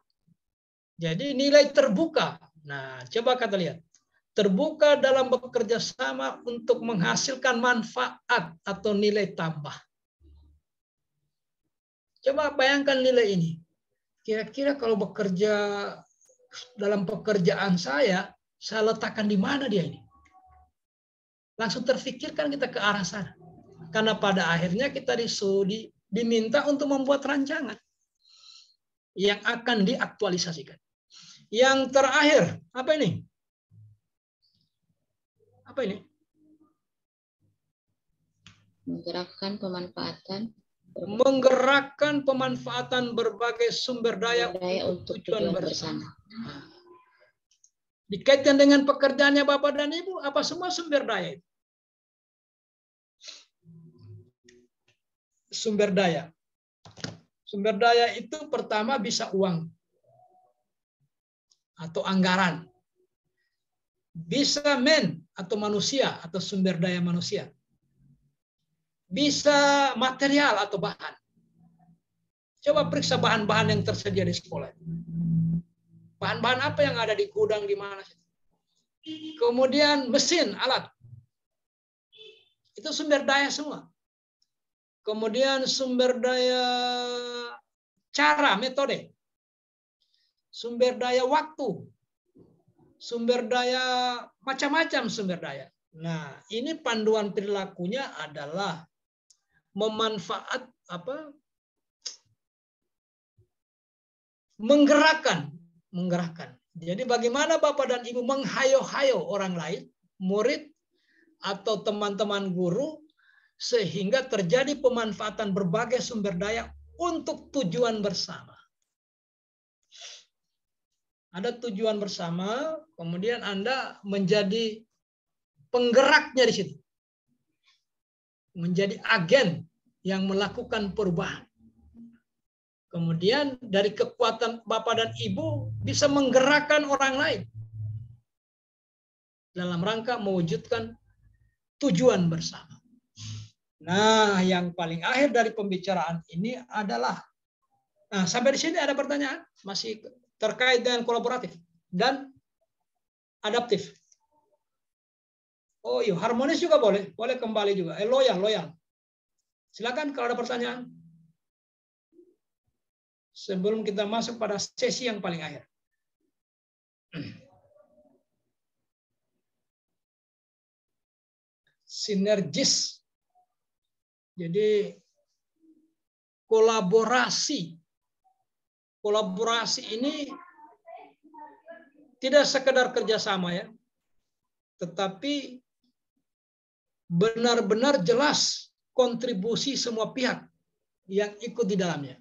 Jadi nilai terbuka. Nah, coba kita lihat. Terbuka dalam bekerja sama untuk menghasilkan manfaat atau nilai tambah. Coba bayangkan nilai ini. Kira-kira kalau bekerja dalam pekerjaan saya letakkan di mana dia ini? Langsung terfikirkan kita ke arah sana. Karena pada akhirnya kita diminta untuk membuat rancangan. yang akan diaktualisasikan. Yang terakhir, apa ini? Apa ini? Menggerakkan pemanfaatan berbagai sumber daya untuk tujuan bersama. Dikaitkan dengan pekerjaannya Bapak dan Ibu, apa semua sumber daya itu? Sumber daya. Sumber daya itu pertama bisa uang atau anggaran. Bisa atau manusia atau sumber daya manusia. Bisa material atau bahan. Coba periksa bahan-bahan yang tersedia di sekolah. Bahan-bahan apa yang ada di gudang di mana? Kemudian mesin, alat. Itu sumber daya semua. Kemudian sumber daya cara, metode. Sumber daya waktu. Sumber daya macam-macam sumber daya. Nah, ini panduan perilakunya adalah menggerakkan. Jadi bagaimana Bapak dan Ibu menghayo-hayo orang lain, murid atau teman-teman guru, sehingga terjadi pemanfaatan berbagai sumber daya untuk tujuan bersama. Ada tujuan bersama, kemudian Anda menjadi penggeraknya di situ. Menjadi agen yang melakukan perubahan. Kemudian dari kekuatan Bapak dan Ibu bisa menggerakkan orang lain dalam rangka mewujudkan tujuan bersama. Nah, yang paling akhir dari pembicaraan ini adalah, nah, sampai di sini ada pertanyaan masih terkait dengan kolaboratif dan adaptif. Oh iya, harmonis juga boleh kembali juga. Loyal. Silakan kalau ada pertanyaan. Sebelum kita masuk pada sesi yang paling akhir. Sinergis. Jadi kolaborasi. Kolaborasi ini tidak sekedar kerjasama ya, tetapi benar-benar jelas kontribusi semua pihak yang ikut di dalamnya.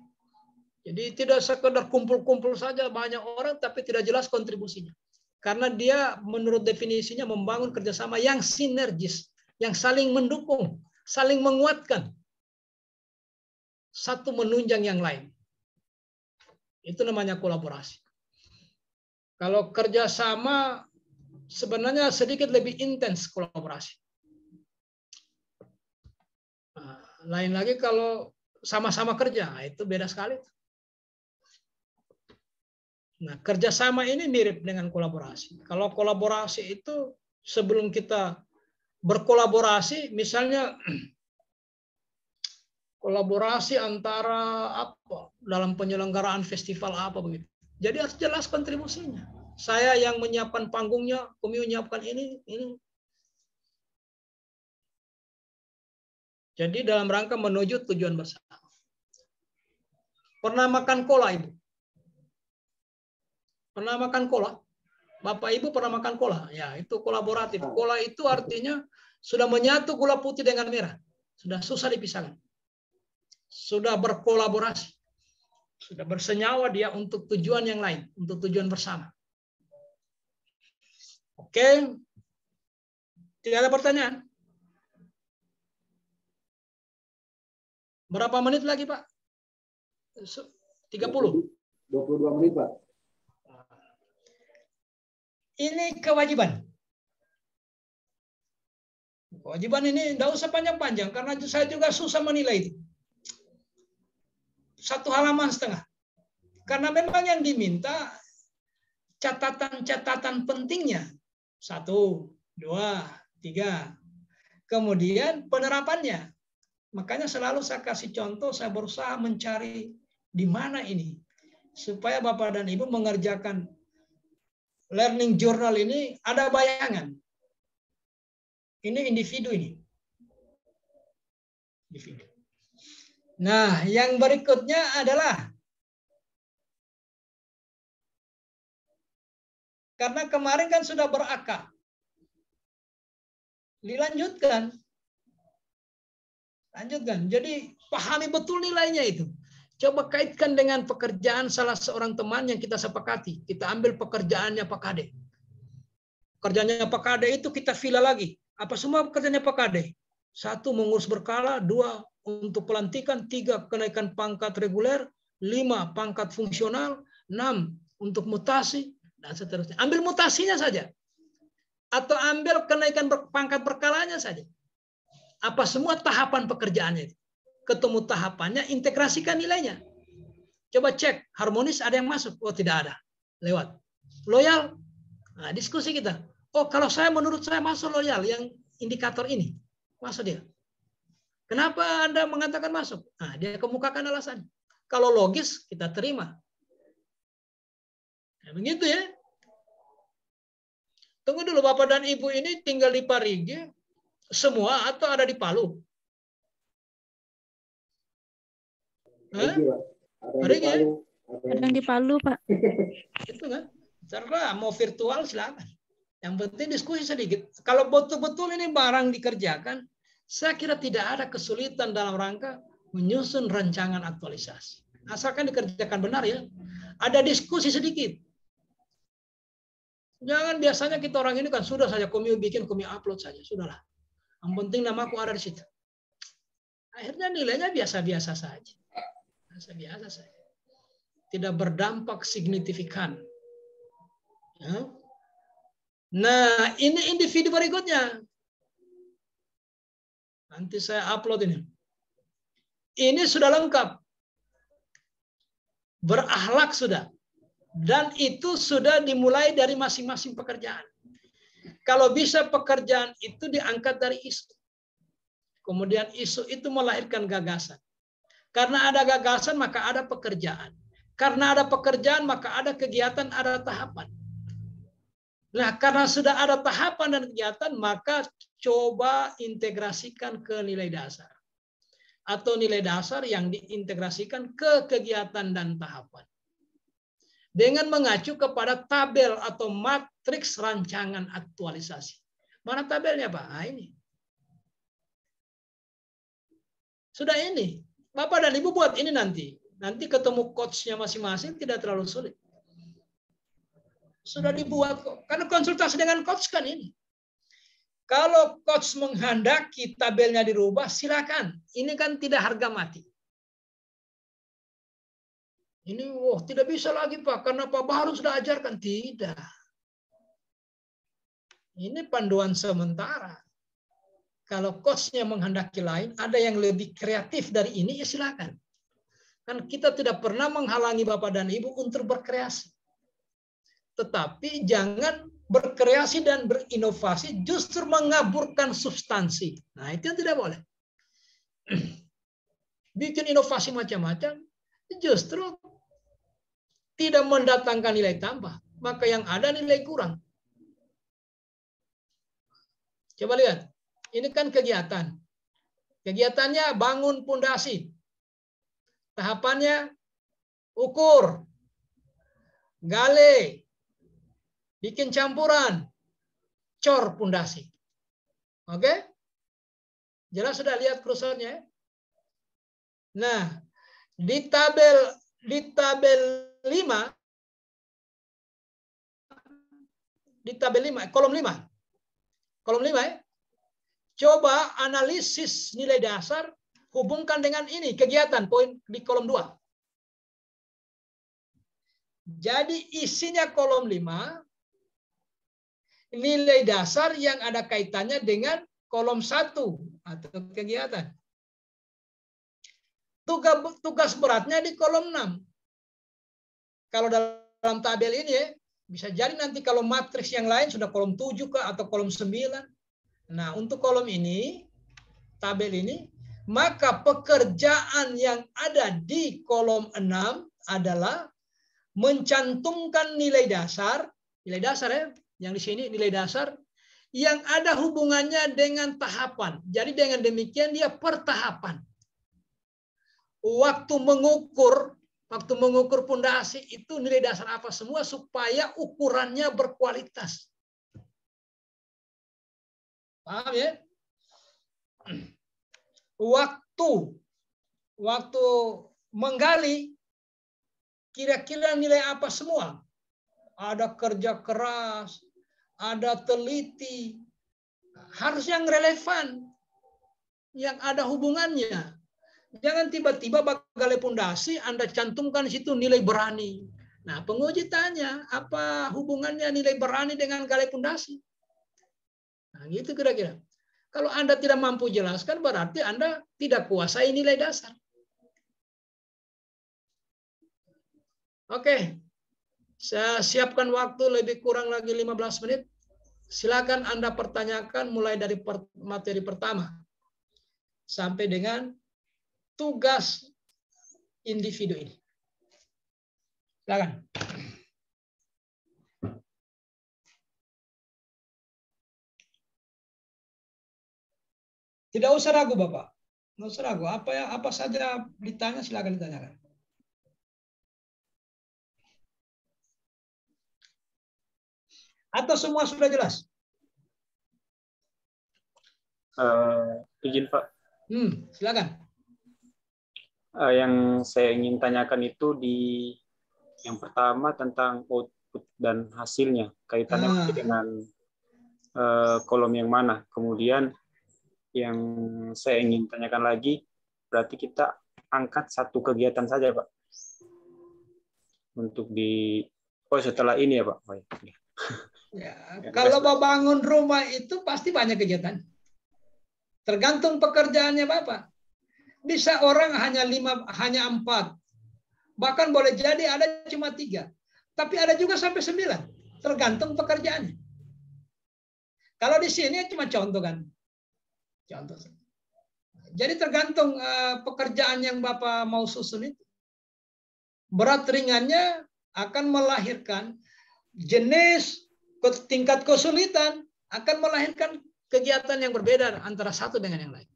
Jadi tidak sekedar kumpul-kumpul saja banyak orang tapi tidak jelas kontribusinya. Karena dia menurut definisinya membangun kerjasama yang sinergis, yang saling mendukung, saling menguatkan. Satu menunjang yang lain. Itu namanya kolaborasi. Kalau kerjasama sebenarnya sedikit lebih intens kolaborasi. Lain lagi kalau sama-sama kerja, itu beda sekali. Nah, kerjasama ini mirip dengan kolaborasi. Kalau kolaborasi itu sebelum kita berkolaborasi, misalnya kolaborasi antara apa dalam penyelenggaraan festival apa begitu. Jadi harus jelas kontribusinya. Saya yang menyiapkan panggungnya, kami menyiapkan ini. Jadi dalam rangka menuju tujuan bersama. Pernah makan cola, Ibu? Pernah makan cola? Bapak Ibu pernah makan cola? Ya, itu kolaboratif. Cola itu artinya sudah menyatu gula putih dengan merah. Sudah susah dipisahkan. Sudah berkolaborasi. Sudah bersenyawa dia untuk tujuan yang lain, untuk tujuan bersama. Oke. Tidak ada pertanyaan? Berapa menit lagi, Pak? 30. 22 menit, Pak. Ini kewajiban. Kewajiban ini tidak usah panjang-panjang, karena saya juga susah menilai itu. 1 halaman setengah. Karena memang yang diminta catatan-catatan pentingnya. 1, 2, 3. Kemudian penerapannya. Makanya selalu saya kasih contoh, saya berusaha mencari di mana ini. Supaya Bapak dan Ibu mengerjakan learning journal ini ada bayangan. Ini individu ini. Individu. Nah, yang berikutnya adalah Karena kemarin kan sudah berakar. Dilanjutkan. Lanjutkan. Jadi pahami betul nilainya itu. Coba kaitkan dengan pekerjaan salah seorang teman yang kita sepakati. Kita ambil pekerjaannya Pak Kade. Pekerjaannya Pak Kade itu kita vila lagi. Apa semua pekerjaannya Pak Kade? 1, mengurus berkala. 2, untuk pelantikan. 3, kenaikan pangkat reguler. 5, pangkat fungsional. 6, untuk mutasi. Dan seterusnya. Ambil mutasinya saja. Atau ambil kenaikan pangkat berkalanya saja. Apa semua tahapan pekerjaannya itu. Ketemu tahapannya, integrasikan nilainya. Coba cek, harmonis ada yang masuk? Oh, tidak ada. Lewat. Loyal? Nah, diskusi kita. Oh, kalau menurut saya masuk loyal, yang indikator ini. Masuk dia. Kenapa Anda mengatakan masuk? Nah, dia kemukakan alasan. Kalau logis, kita terima. Nah, begitu ya. Tunggu dulu, Bapak dan Ibu ini tinggal di Parigi, semua atau ada di Palu? Ada Kadang di Palu, Pak. Itu kan. Serah mau virtual silakan. Yang penting diskusi sedikit. Kalau betul-betul ini barang dikerjakan, saya kira tidak ada kesulitan dalam rangka menyusun rancangan aktualisasi. Asalkan dikerjakan benar ya. Ada diskusi sedikit. Jangan biasanya kita orang ini kan sudah saja kami bikin, kami upload saja. Sudahlah. Yang penting namaku ada di situ. Akhirnya nilainya biasa-biasa saja. Biasa-biasa saja. Tidak berdampak signifikan. Ya. Nah, ini individu berikutnya. Nanti saya upload ini. Ini sudah lengkap. Berakhlak sudah. Dan itu sudah dimulai dari masing-masing pekerjaan. Kalau bisa pekerjaan itu diangkat dari isu. Kemudian isu itu melahirkan gagasan. Karena ada gagasan maka ada pekerjaan. Karena ada pekerjaan maka ada kegiatan, ada tahapan. Nah, karena sudah ada tahapan dan kegiatan maka coba integrasikan ke nilai dasar. Atau nilai dasar yang diintegrasikan ke kegiatan dan tahapan. Dengan mengacu kepada tabel atau matriks rancangan aktualisasi. Mana tabelnya, Pak? Nah, ini. Sudah ini. Bapak dan Ibu buat ini nanti. Nanti ketemu coach-nya masing-masing tidak terlalu sulit. Sudah dibuat kok. Karena konsultasi dengan coach kan ini. Kalau coach menghendaki tabelnya dirubah, silakan. Ini kan tidak harga mati. Ini tidak bisa lagi Pak, karena Pak Baru sudah ajarkan. Tidak. Ini panduan sementara. Kalau coachnya menghendaki lain, ada yang lebih kreatif dari ini, ya silakan. Kan kita tidak pernah menghalangi Bapak dan Ibu untuk berkreasi. Tetapi jangan berkreasi dan berinovasi justru mengaburkan substansi. Nah, itu yang tidak boleh. Bikin inovasi macam-macam, justru tidak mendatangkan nilai tambah, maka yang ada nilai kurang. Coba lihat, ini kan kegiatan. Kegiatannya bangun pondasi. Tahapannya ukur, gale, bikin campuran, cor pondasi. Oke? Jelas sudah lihat kursornya? Nah, di tabel 5, kolom 5 ya. Coba analisis nilai dasar hubungkan dengan ini kegiatan poin di kolom 2. Jadi isinya kolom 5 nilai dasar yang ada kaitannya dengan kolom 1 atau kegiatan. Tugas beratnya di kolom 6. Kalau dalam tabel ini ya, bisa jadi nanti kalau matriks yang lain sudah kolom 7 atau kolom 9. Nah, untuk kolom ini, tabel ini, maka pekerjaan yang ada di kolom 6 adalah mencantumkan nilai dasar ya, yang di sini nilai dasar, yang ada hubungannya dengan tahapan. Jadi dengan demikian dia per tahapan. Waktu mengukur Waktu mengukur pondasi itu nilai dasar apa semua supaya ukurannya berkualitas. Paham ya? Waktu menggali kira-kira nilai apa semua? Ada kerja keras, ada teliti, harus yang relevan, yang ada hubungannya. Jangan tiba-tiba gali pondasi Anda cantumkan di situ nilai berani. Nah, penguji tanya, apa hubungannya nilai berani dengan gali pondasi? Nah, gitu kira-kira. Kalau Anda tidak mampu jelaskan, berarti Anda tidak kuasai nilai dasar. Oke, saya siapkan waktu lebih kurang lagi 15 menit. Silakan Anda pertanyakan mulai dari materi pertama sampai dengan tugas individu ini. Silakan. Tidak usah ragu, Bapak. Tidak usah ragu. Apa saja ditanya, silakan ditanyakan. Atau semua sudah jelas? Izin, Pak. Silakan. Yang saya ingin tanyakan itu yang pertama tentang output dan hasilnya, kaitannya dengan kolom yang mana. Kemudian yang saya ingin tanyakan lagi, berarti kita angkat satu kegiatan saja, Pak. Untuk setelah ini ya, Pak. Ya, kalau mau bangun rumah itu pasti banyak kegiatan. Tergantung pekerjaannya Bapak. Bisa orang hanya 4. Bahkan boleh jadi ada cuma 3. Tapi ada juga sampai 9. Tergantung pekerjaannya. Kalau di sini cuma contoh kan. Contoh. Jadi tergantung pekerjaan yang Bapak mau susun itu. Berat ringannya akan melahirkan jenis tingkat kesulitan, akan melahirkan kegiatan yang berbeda antara satu dengan yang lain.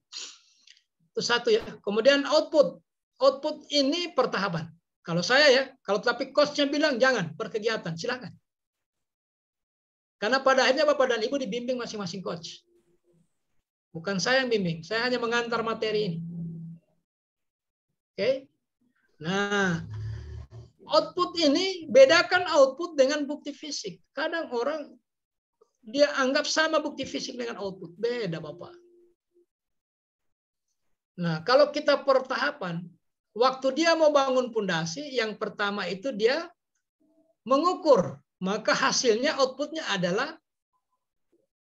Itu satu ya. Kemudian output. Output ini pertahapan. Kalau saya ya, tapi coachnya bilang jangan berkegiatan, silakan. Karena pada akhirnya Bapak dan Ibu dibimbing masing-masing coach. Bukan saya yang bimbing, saya hanya mengantar materi ini. Oke. Nah, output ini bedakan output dengan bukti fisik. Kadang orang dia anggap sama bukti fisik dengan output. Beda, Bapak. Nah, kalau kita pertahapan, waktu dia mau bangun pondasi, yang pertama itu dia mengukur. Maka hasilnya, outputnya adalah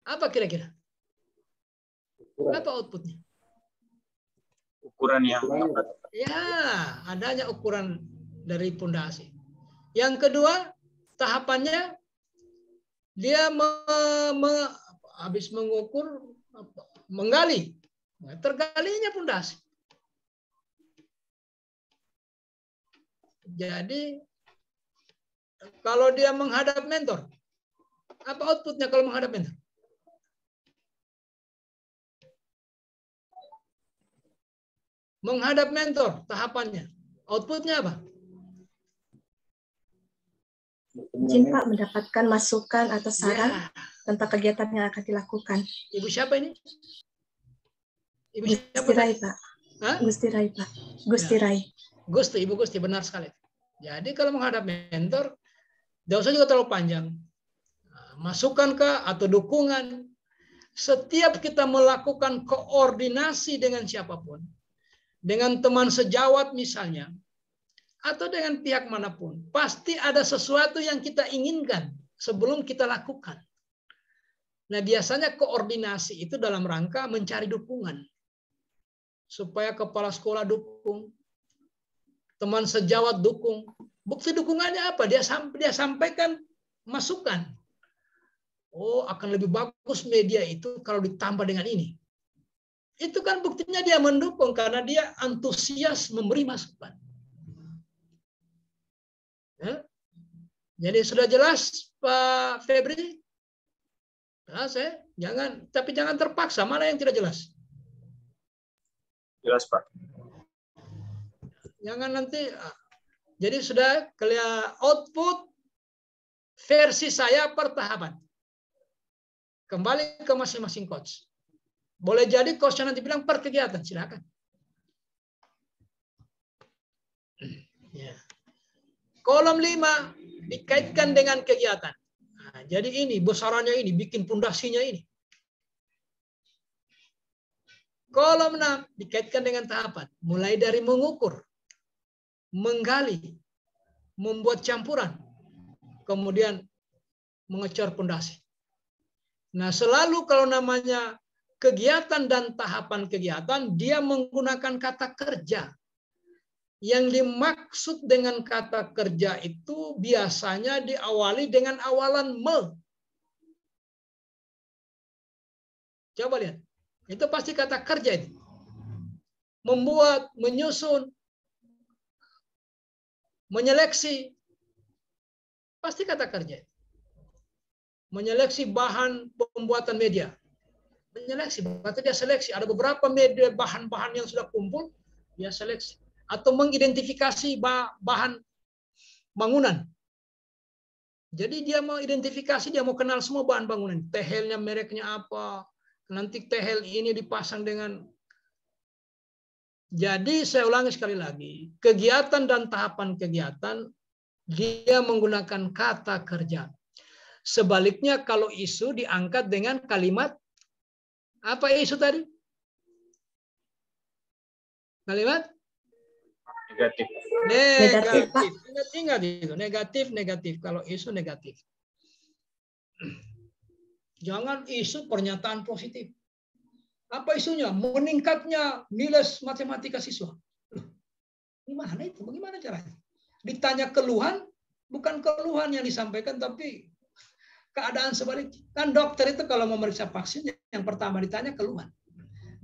apa kira-kira? Apa outputnya? Ukuran yang ya, adanya ukuran dari pondasi. Yang kedua, tahapannya dia habis mengukur, menggali. Tergalinya pondasi. Jadi kalau dia menghadap mentor, apa outputnya kalau menghadap mentor? Menghadap mentor, tahapannya. Outputnya apa? Izin Pak mendapatkan masukan atau saran tentang kegiatan yang akan dilakukan. Ibu siapa ini? Ibu siapa? Gusti Rai, Pak. Hah? Gusti Rai, Pak. Gusti Rai. Gusti, Ibu Gusti, benar sekali. Jadi kalau menghadap mentor, tidak usah juga terlalu panjang. Masukan kah atau dukungan. Setiap kita melakukan koordinasi dengan siapapun, dengan teman sejawat misalnya, atau dengan pihak manapun, pasti ada sesuatu yang kita inginkan sebelum kita lakukan. Nah, biasanya koordinasi itu dalam rangka mencari dukungan. Supaya kepala sekolah dukung, teman sejawat dukung. Bukti dukungannya apa? Dia sampaikan masukan. Oh, akan lebih bagus media itu kalau ditambah dengan ini. Itu kan buktinya dia mendukung karena dia antusias memberi masukan. Ya? Jadi sudah jelas Pak Febri? Jelas ya? Tapi jangan terpaksa. Mana yang tidak jelas? Jelas Pak. Jadi sudah kelihatan output versi saya per tahapan. Kembali ke masing-masing coach. Boleh jadi coachnya nanti bilang per kegiatan, silakan. Ya. Kolom 5 dikaitkan dengan kegiatan. Nah, jadi ini besarannya ini, bikin pondasinya ini. Kolom 6 dikaitkan dengan tahapan. Mulai dari mengukur, menggali, membuat campuran, kemudian mengecor pondasi. Nah, selalu kalau namanya kegiatan dan tahapan kegiatan, dia menggunakan kata kerja. Yang dimaksud dengan kata kerja itu biasanya diawali dengan awalan me. Coba lihat. Itu pasti kata kerja itu. Membuat, menyusun, menyeleksi. Pasti kata kerja. Menyeleksi bahan pembuatan media. Menyeleksi, berarti dia seleksi. Ada beberapa media bahan-bahan yang sudah kumpul, dia seleksi. Atau mengidentifikasi bahan bangunan. Jadi dia mau identifikasi, dia mau kenal semua bahan bangunan. Tehelnya mereknya apa, nanti tehel ini dipasang dengan. Jadi saya ulangi sekali lagi, kegiatan dan tahapan kegiatan, dia menggunakan kata kerja. Sebaliknya kalau isu diangkat dengan kalimat, apa isu tadi? Kalimat? Negatif. Negatif. Ingat itu, negatif. Kalau isu negatif. Jangan isu pernyataan positif. Apa isunya? Meningkatnya nilai matematika siswa. Gimana itu? Bagaimana caranya? Ditanya keluhan, bukan keluhan yang disampaikan, tapi keadaan sebaliknya. Kan dokter itu kalau memeriksa vaksin, yang pertama ditanya keluhan.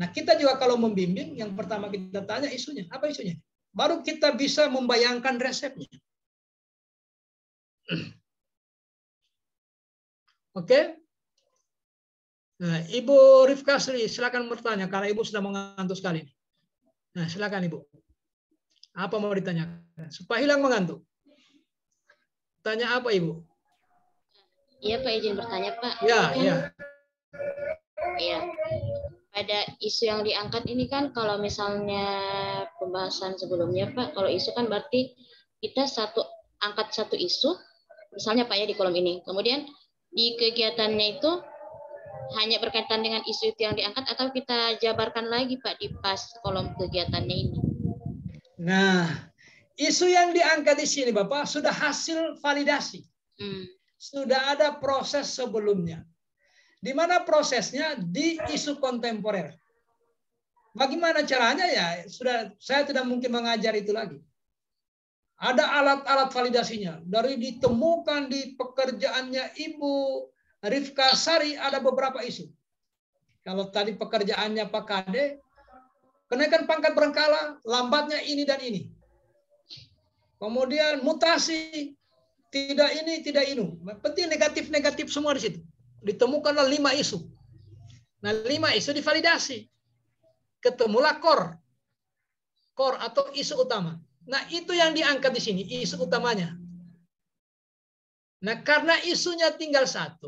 Nah, kita juga kalau membimbing, yang pertama kita tanya isunya. Apa isunya? Baru kita bisa membayangkan resepnya. Oke? Nah, Ibu Rifka Sri, silakan bertanya karena Ibu sudah mengantuk sekali. Nah, silakan Ibu. Apa mau ditanyakan? Supaya hilang mengantuk. Tanya apa Ibu? Iya Pak, izin bertanya Pak. Ya, ya. Iya. Pada isu yang diangkat ini kan kalau misalnya pembahasan sebelumnya Pak, kalau isu kan berarti kita angkat satu isu, misalnya Pak ya di kolom ini. Kemudian di kegiatannya itu hanya berkaitan dengan isu itu yang diangkat atau kita jabarkan lagi Pak di pas kolom kegiatannya ini. Nah, isu yang diangkat di sini Bapak sudah hasil validasi. Sudah ada proses sebelumnya. Di mana prosesnya di isu kontemporer. Bagaimana caranya ya? Saya tidak mungkin mengajar itu lagi. Ada alat-alat validasinya. Dari ditemukan di pekerjaannya Ibu Rifka Sari ada beberapa isu. Kalau tadi pekerjaannya Pak Kade, kenaikan pangkat berkala, lambatnya ini dan ini. Kemudian mutasi, tidak ini, tidak ini. Penting negatif-negatif semua di situ. Ditemukanlah 5 isu. Nah, 5 isu divalidasi. Ketemulah core atau isu utama. Nah, itu yang diangkat di sini, isu utamanya. Nah, karena isunya tinggal 1,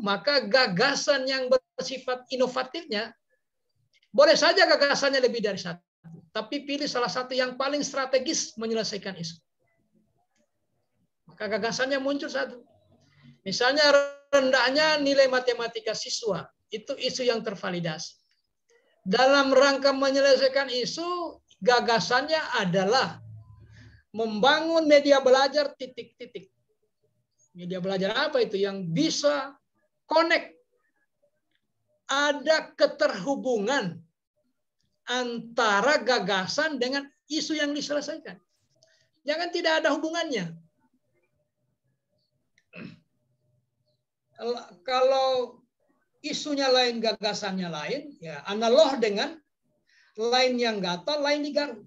maka gagasan yang bersifat inovatifnya, boleh saja gagasannya lebih dari 1. Tapi pilih salah satu yang paling strategis menyelesaikan isu. Maka gagasannya muncul 1. Misalnya rendahnya nilai matematika siswa, itu isu yang tervalidasi. Dalam rangka menyelesaikan isu, gagasannya adalah membangun media belajar titik-titik. Media belajar apa itu? Yang bisa connect. Ada keterhubungan antara gagasan dengan isu yang diselesaikan. Jangan tidak ada hubungannya. Kalau isunya lain, gagasannya lain, ya analog dengan lain yang gatal, lain digaruk.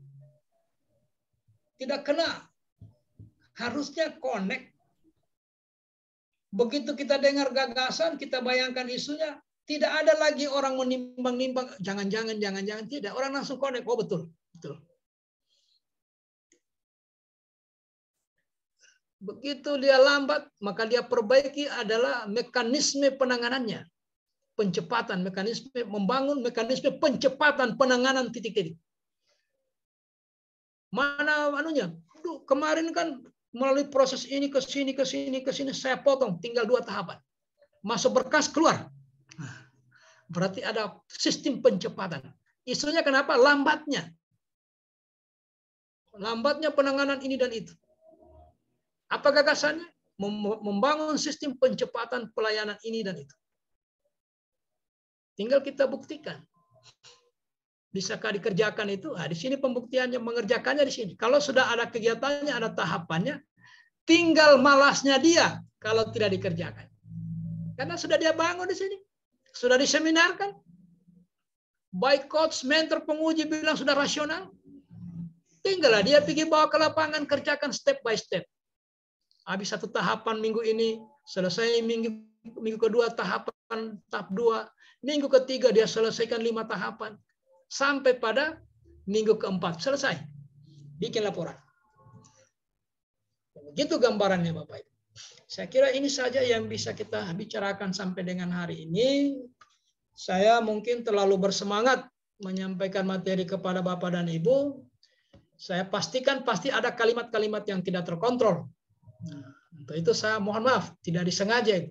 Tidak kena. Harusnya connect. Begitu kita dengar gagasan, kita bayangkan isunya, tidak ada lagi orang menimbang-nimbang, jangan-jangan, tidak. Orang langsung connect, oh betul. Begitu dia lambat, maka dia perbaiki adalah mekanisme penanganannya. Pencepatan, membangun mekanisme pencepatan penanganan titik-titik. Mana anunya? Kemarin kan melalui proses ini ke sini saya potong, tinggal 2 tahapan. Masuk berkas, keluar. Berarti ada sistem pencepatan. Isunya kenapa? Lambatnya. Lambatnya penanganan ini dan itu. Apa gagasannya? Membangun sistem pencepatan pelayanan ini dan itu. Tinggal kita buktikan. Bisakah dikerjakan itu? Nah, di sini pembuktiannya, mengerjakannya di sini. Kalau sudah ada kegiatannya, ada tahapannya, tinggal malasnya dia kalau tidak dikerjakan. Karena sudah dia bangun di sini. Sudah diseminarkan. Baik coach, mentor, penguji bilang sudah rasional. Tinggallah dia pergi bawa ke lapangan, kerjakan step by step. Habis 1 tahapan minggu ini, selesai minggu kedua tahapan tahap 2, minggu ketiga dia selesaikan 5 tahapan. Sampai pada minggu keempat, selesai. Bikin laporan. Begitu gambarannya Bapak Ibu. Saya kira ini saja yang bisa kita bicarakan sampai dengan hari ini. Saya mungkin terlalu bersemangat menyampaikan materi kepada Bapak dan Ibu. Saya pastikan pasti ada kalimat-kalimat yang tidak terkontrol. Untuk itu saya mohon maaf, tidak disengaja.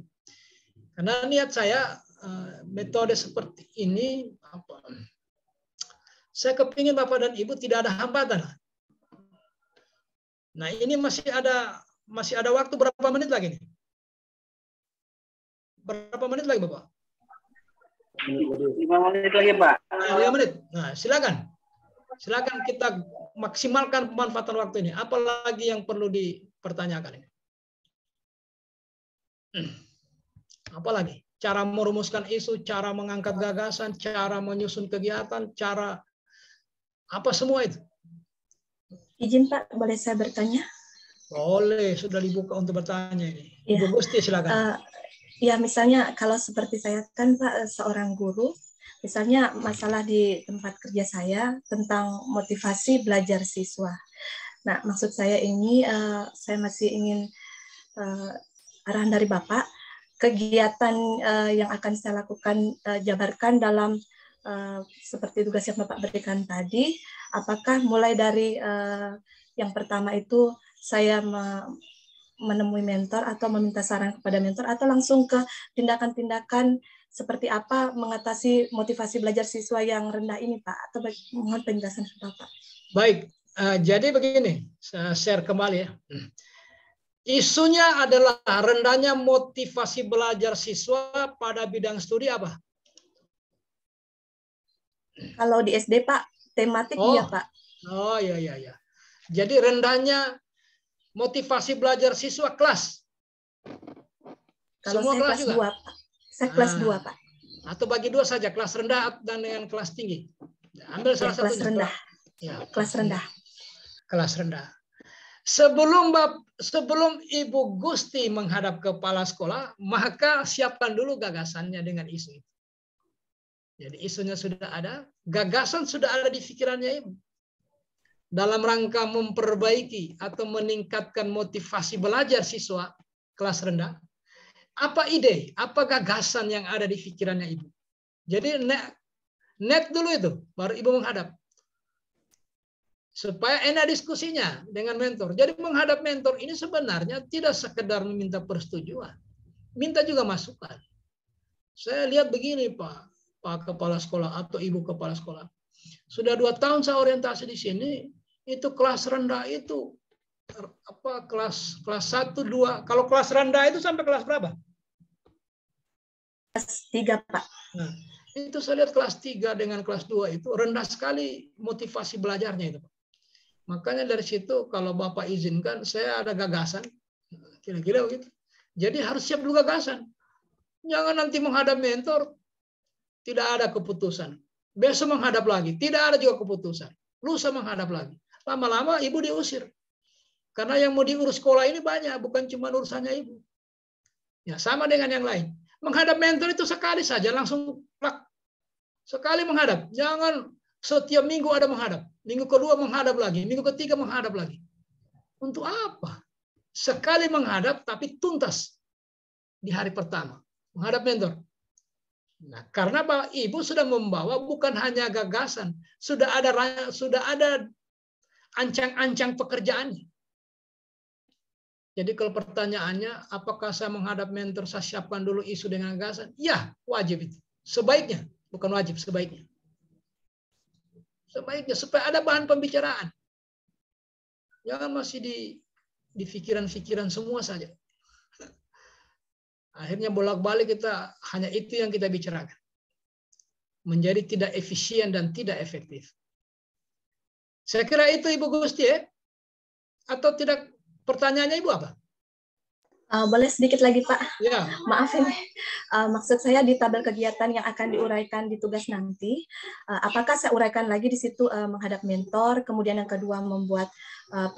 Karena niat saya metode seperti ini, saya kepingin Bapak dan Ibu tidak ada hambatan. Nah ini masih ada waktu berapa menit lagi nih? Berapa menit lagi Bapak? 5 menit lagi Pak. 5 menit. Nah silakan. Silakan kita maksimalkan pemanfaatan waktu ini. Apalagi yang perlu dipertanyakan ini? Apalagi? Cara merumuskan isu, cara mengangkat gagasan, cara menyusun kegiatan, cara apa semua itu? Izin Pak, boleh saya bertanya? Boleh, sudah dibuka untuk bertanya ini. Ya. Ibu Gusti silakan. Ya misalnya kalau seperti saya kan Pak seorang guru, misalnya masalah di tempat kerja saya tentang motivasi belajar siswa. Nah maksud saya ini saya masih ingin arahan dari Bapak, kegiatan yang akan saya lakukan jabarkan dalam seperti tugas yang Bapak berikan tadi, apakah mulai dari yang pertama itu saya menemui mentor atau meminta saran kepada mentor atau langsung ke tindakan-tindakan seperti apa mengatasi motivasi belajar siswa yang rendah ini Pak, atau mohon penjelasan ke Bapak. Baik, jadi begini, saya share kembali ya. Isunya adalah rendahnya motivasi belajar siswa pada bidang studi apa? Kalau di SD Pak, tematik iya Pak. Oh ya. Jadi rendahnya motivasi belajar siswa kelas. Kalau semua saya kelas 2 Pak. Saya kelas 2 Pak. Atau bagi 2 saja, kelas rendah dan dengan kelas tinggi. Ambil salah satu. Kelas rendah. Ya, kelas rendah. Kelas rendah. Sebelum Ibu Gusti menghadap kepala sekolah, maka siapkan dulu gagasannya dengan isu itu. Jadi isunya sudah ada, gagasan sudah ada di pikirannya Ibu. Dalam rangka memperbaiki atau meningkatkan motivasi belajar siswa kelas rendah, apa ide, apa gagasan yang ada di pikirannya Ibu? Jadi net dulu itu, baru Ibu menghadap. Supaya enak diskusinya dengan mentor. Jadi menghadap mentor ini sebenarnya tidak sekedar meminta persetujuan. Minta juga masukan. Saya lihat begini Pak Kepala Sekolah atau Ibu Kepala Sekolah. Sudah 2 tahun saya orientasi di sini, itu kelas rendah itu kelas 1, 2. Kalau kelas rendah itu sampai kelas berapa? Kelas 3 Pak. Nah, itu saya lihat kelas 3 dengan kelas 2 itu rendah sekali motivasi belajarnya itu. Makanya dari situ kalau Bapak izinkan saya ada gagasan, kira-kira begitu. Jadi harus siap dulu gagasan. Jangan nanti menghadap mentor tidak ada keputusan. Besok menghadap lagi, tidak ada juga keputusan. Lusa menghadap lagi. Lama-lama Ibu diusir. Karena yang mau diurus sekolah ini banyak, bukan cuma urusannya Ibu. Ya, sama dengan yang lain. Menghadap mentor itu sekali saja, langsung plak. Sekali menghadap. Jangan setiap minggu ada menghadap. Minggu kedua menghadap lagi. Minggu ketiga menghadap lagi. Untuk apa? sekali menghadap tapi tuntas di hari pertama menghadap mentor. Nah, karena Bapak Ibu sudah membawa bukan hanya gagasan, sudah ada ancang-ancang pekerjaannya. Jadi kalau pertanyaannya, apakah saya menghadap mentor, saya siapkan dulu isu dengan gagasan? Ya, wajib itu. Sebaiknya, bukan wajib, sebaiknya. Sebaiknya, supaya ada bahan pembicaraan. Jangan masih di pikiran-pikiran semua saja. Akhirnya bolak-balik kita, hanya itu yang kita bicarakan. Menjadi tidak efisien dan tidak efektif. Saya kira itu Ibu Gusti ya? Atau tidak? Pertanyaannya Ibu apa? Boleh sedikit lagi Pak? Ya. Maaf ini, maksud saya di tabel kegiatan yang akan diuraikan di tugas nanti, apakah saya uraikan lagi di situ menghadap mentor, kemudian yang kedua membuat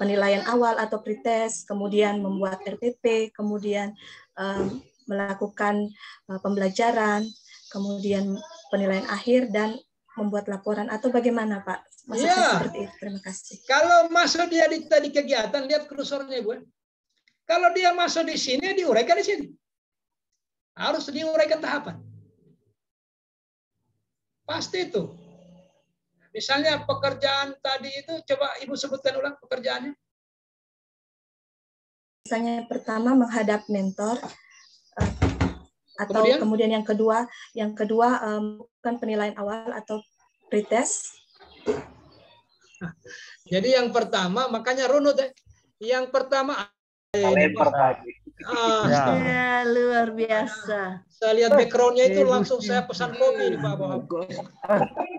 penilaian awal atau pretest, kemudian membuat RPP, kemudian melakukan pembelajaran, kemudian penilaian akhir dan membuat laporan, atau bagaimana Pak? Maksudnya seperti itu. Terima kasih. Kalau masuk dia di kegiatan, lihat kursornya Ibu. Kalau dia masuk di sini, diuraikan di sini. Harus diuraikan tahapan. Pasti itu. Misalnya pekerjaan tadi itu, coba Ibu sebutkan ulang pekerjaannya. Misalnya pertama menghadap mentor, atau kemudian yang kedua bukan penilaian awal atau pretest. Jadi yang pertama, makanya runut ya. Yang pertama ya, luar biasa. Saya lihat backgroundnya itu langsung saya pesan kopi nih Pak.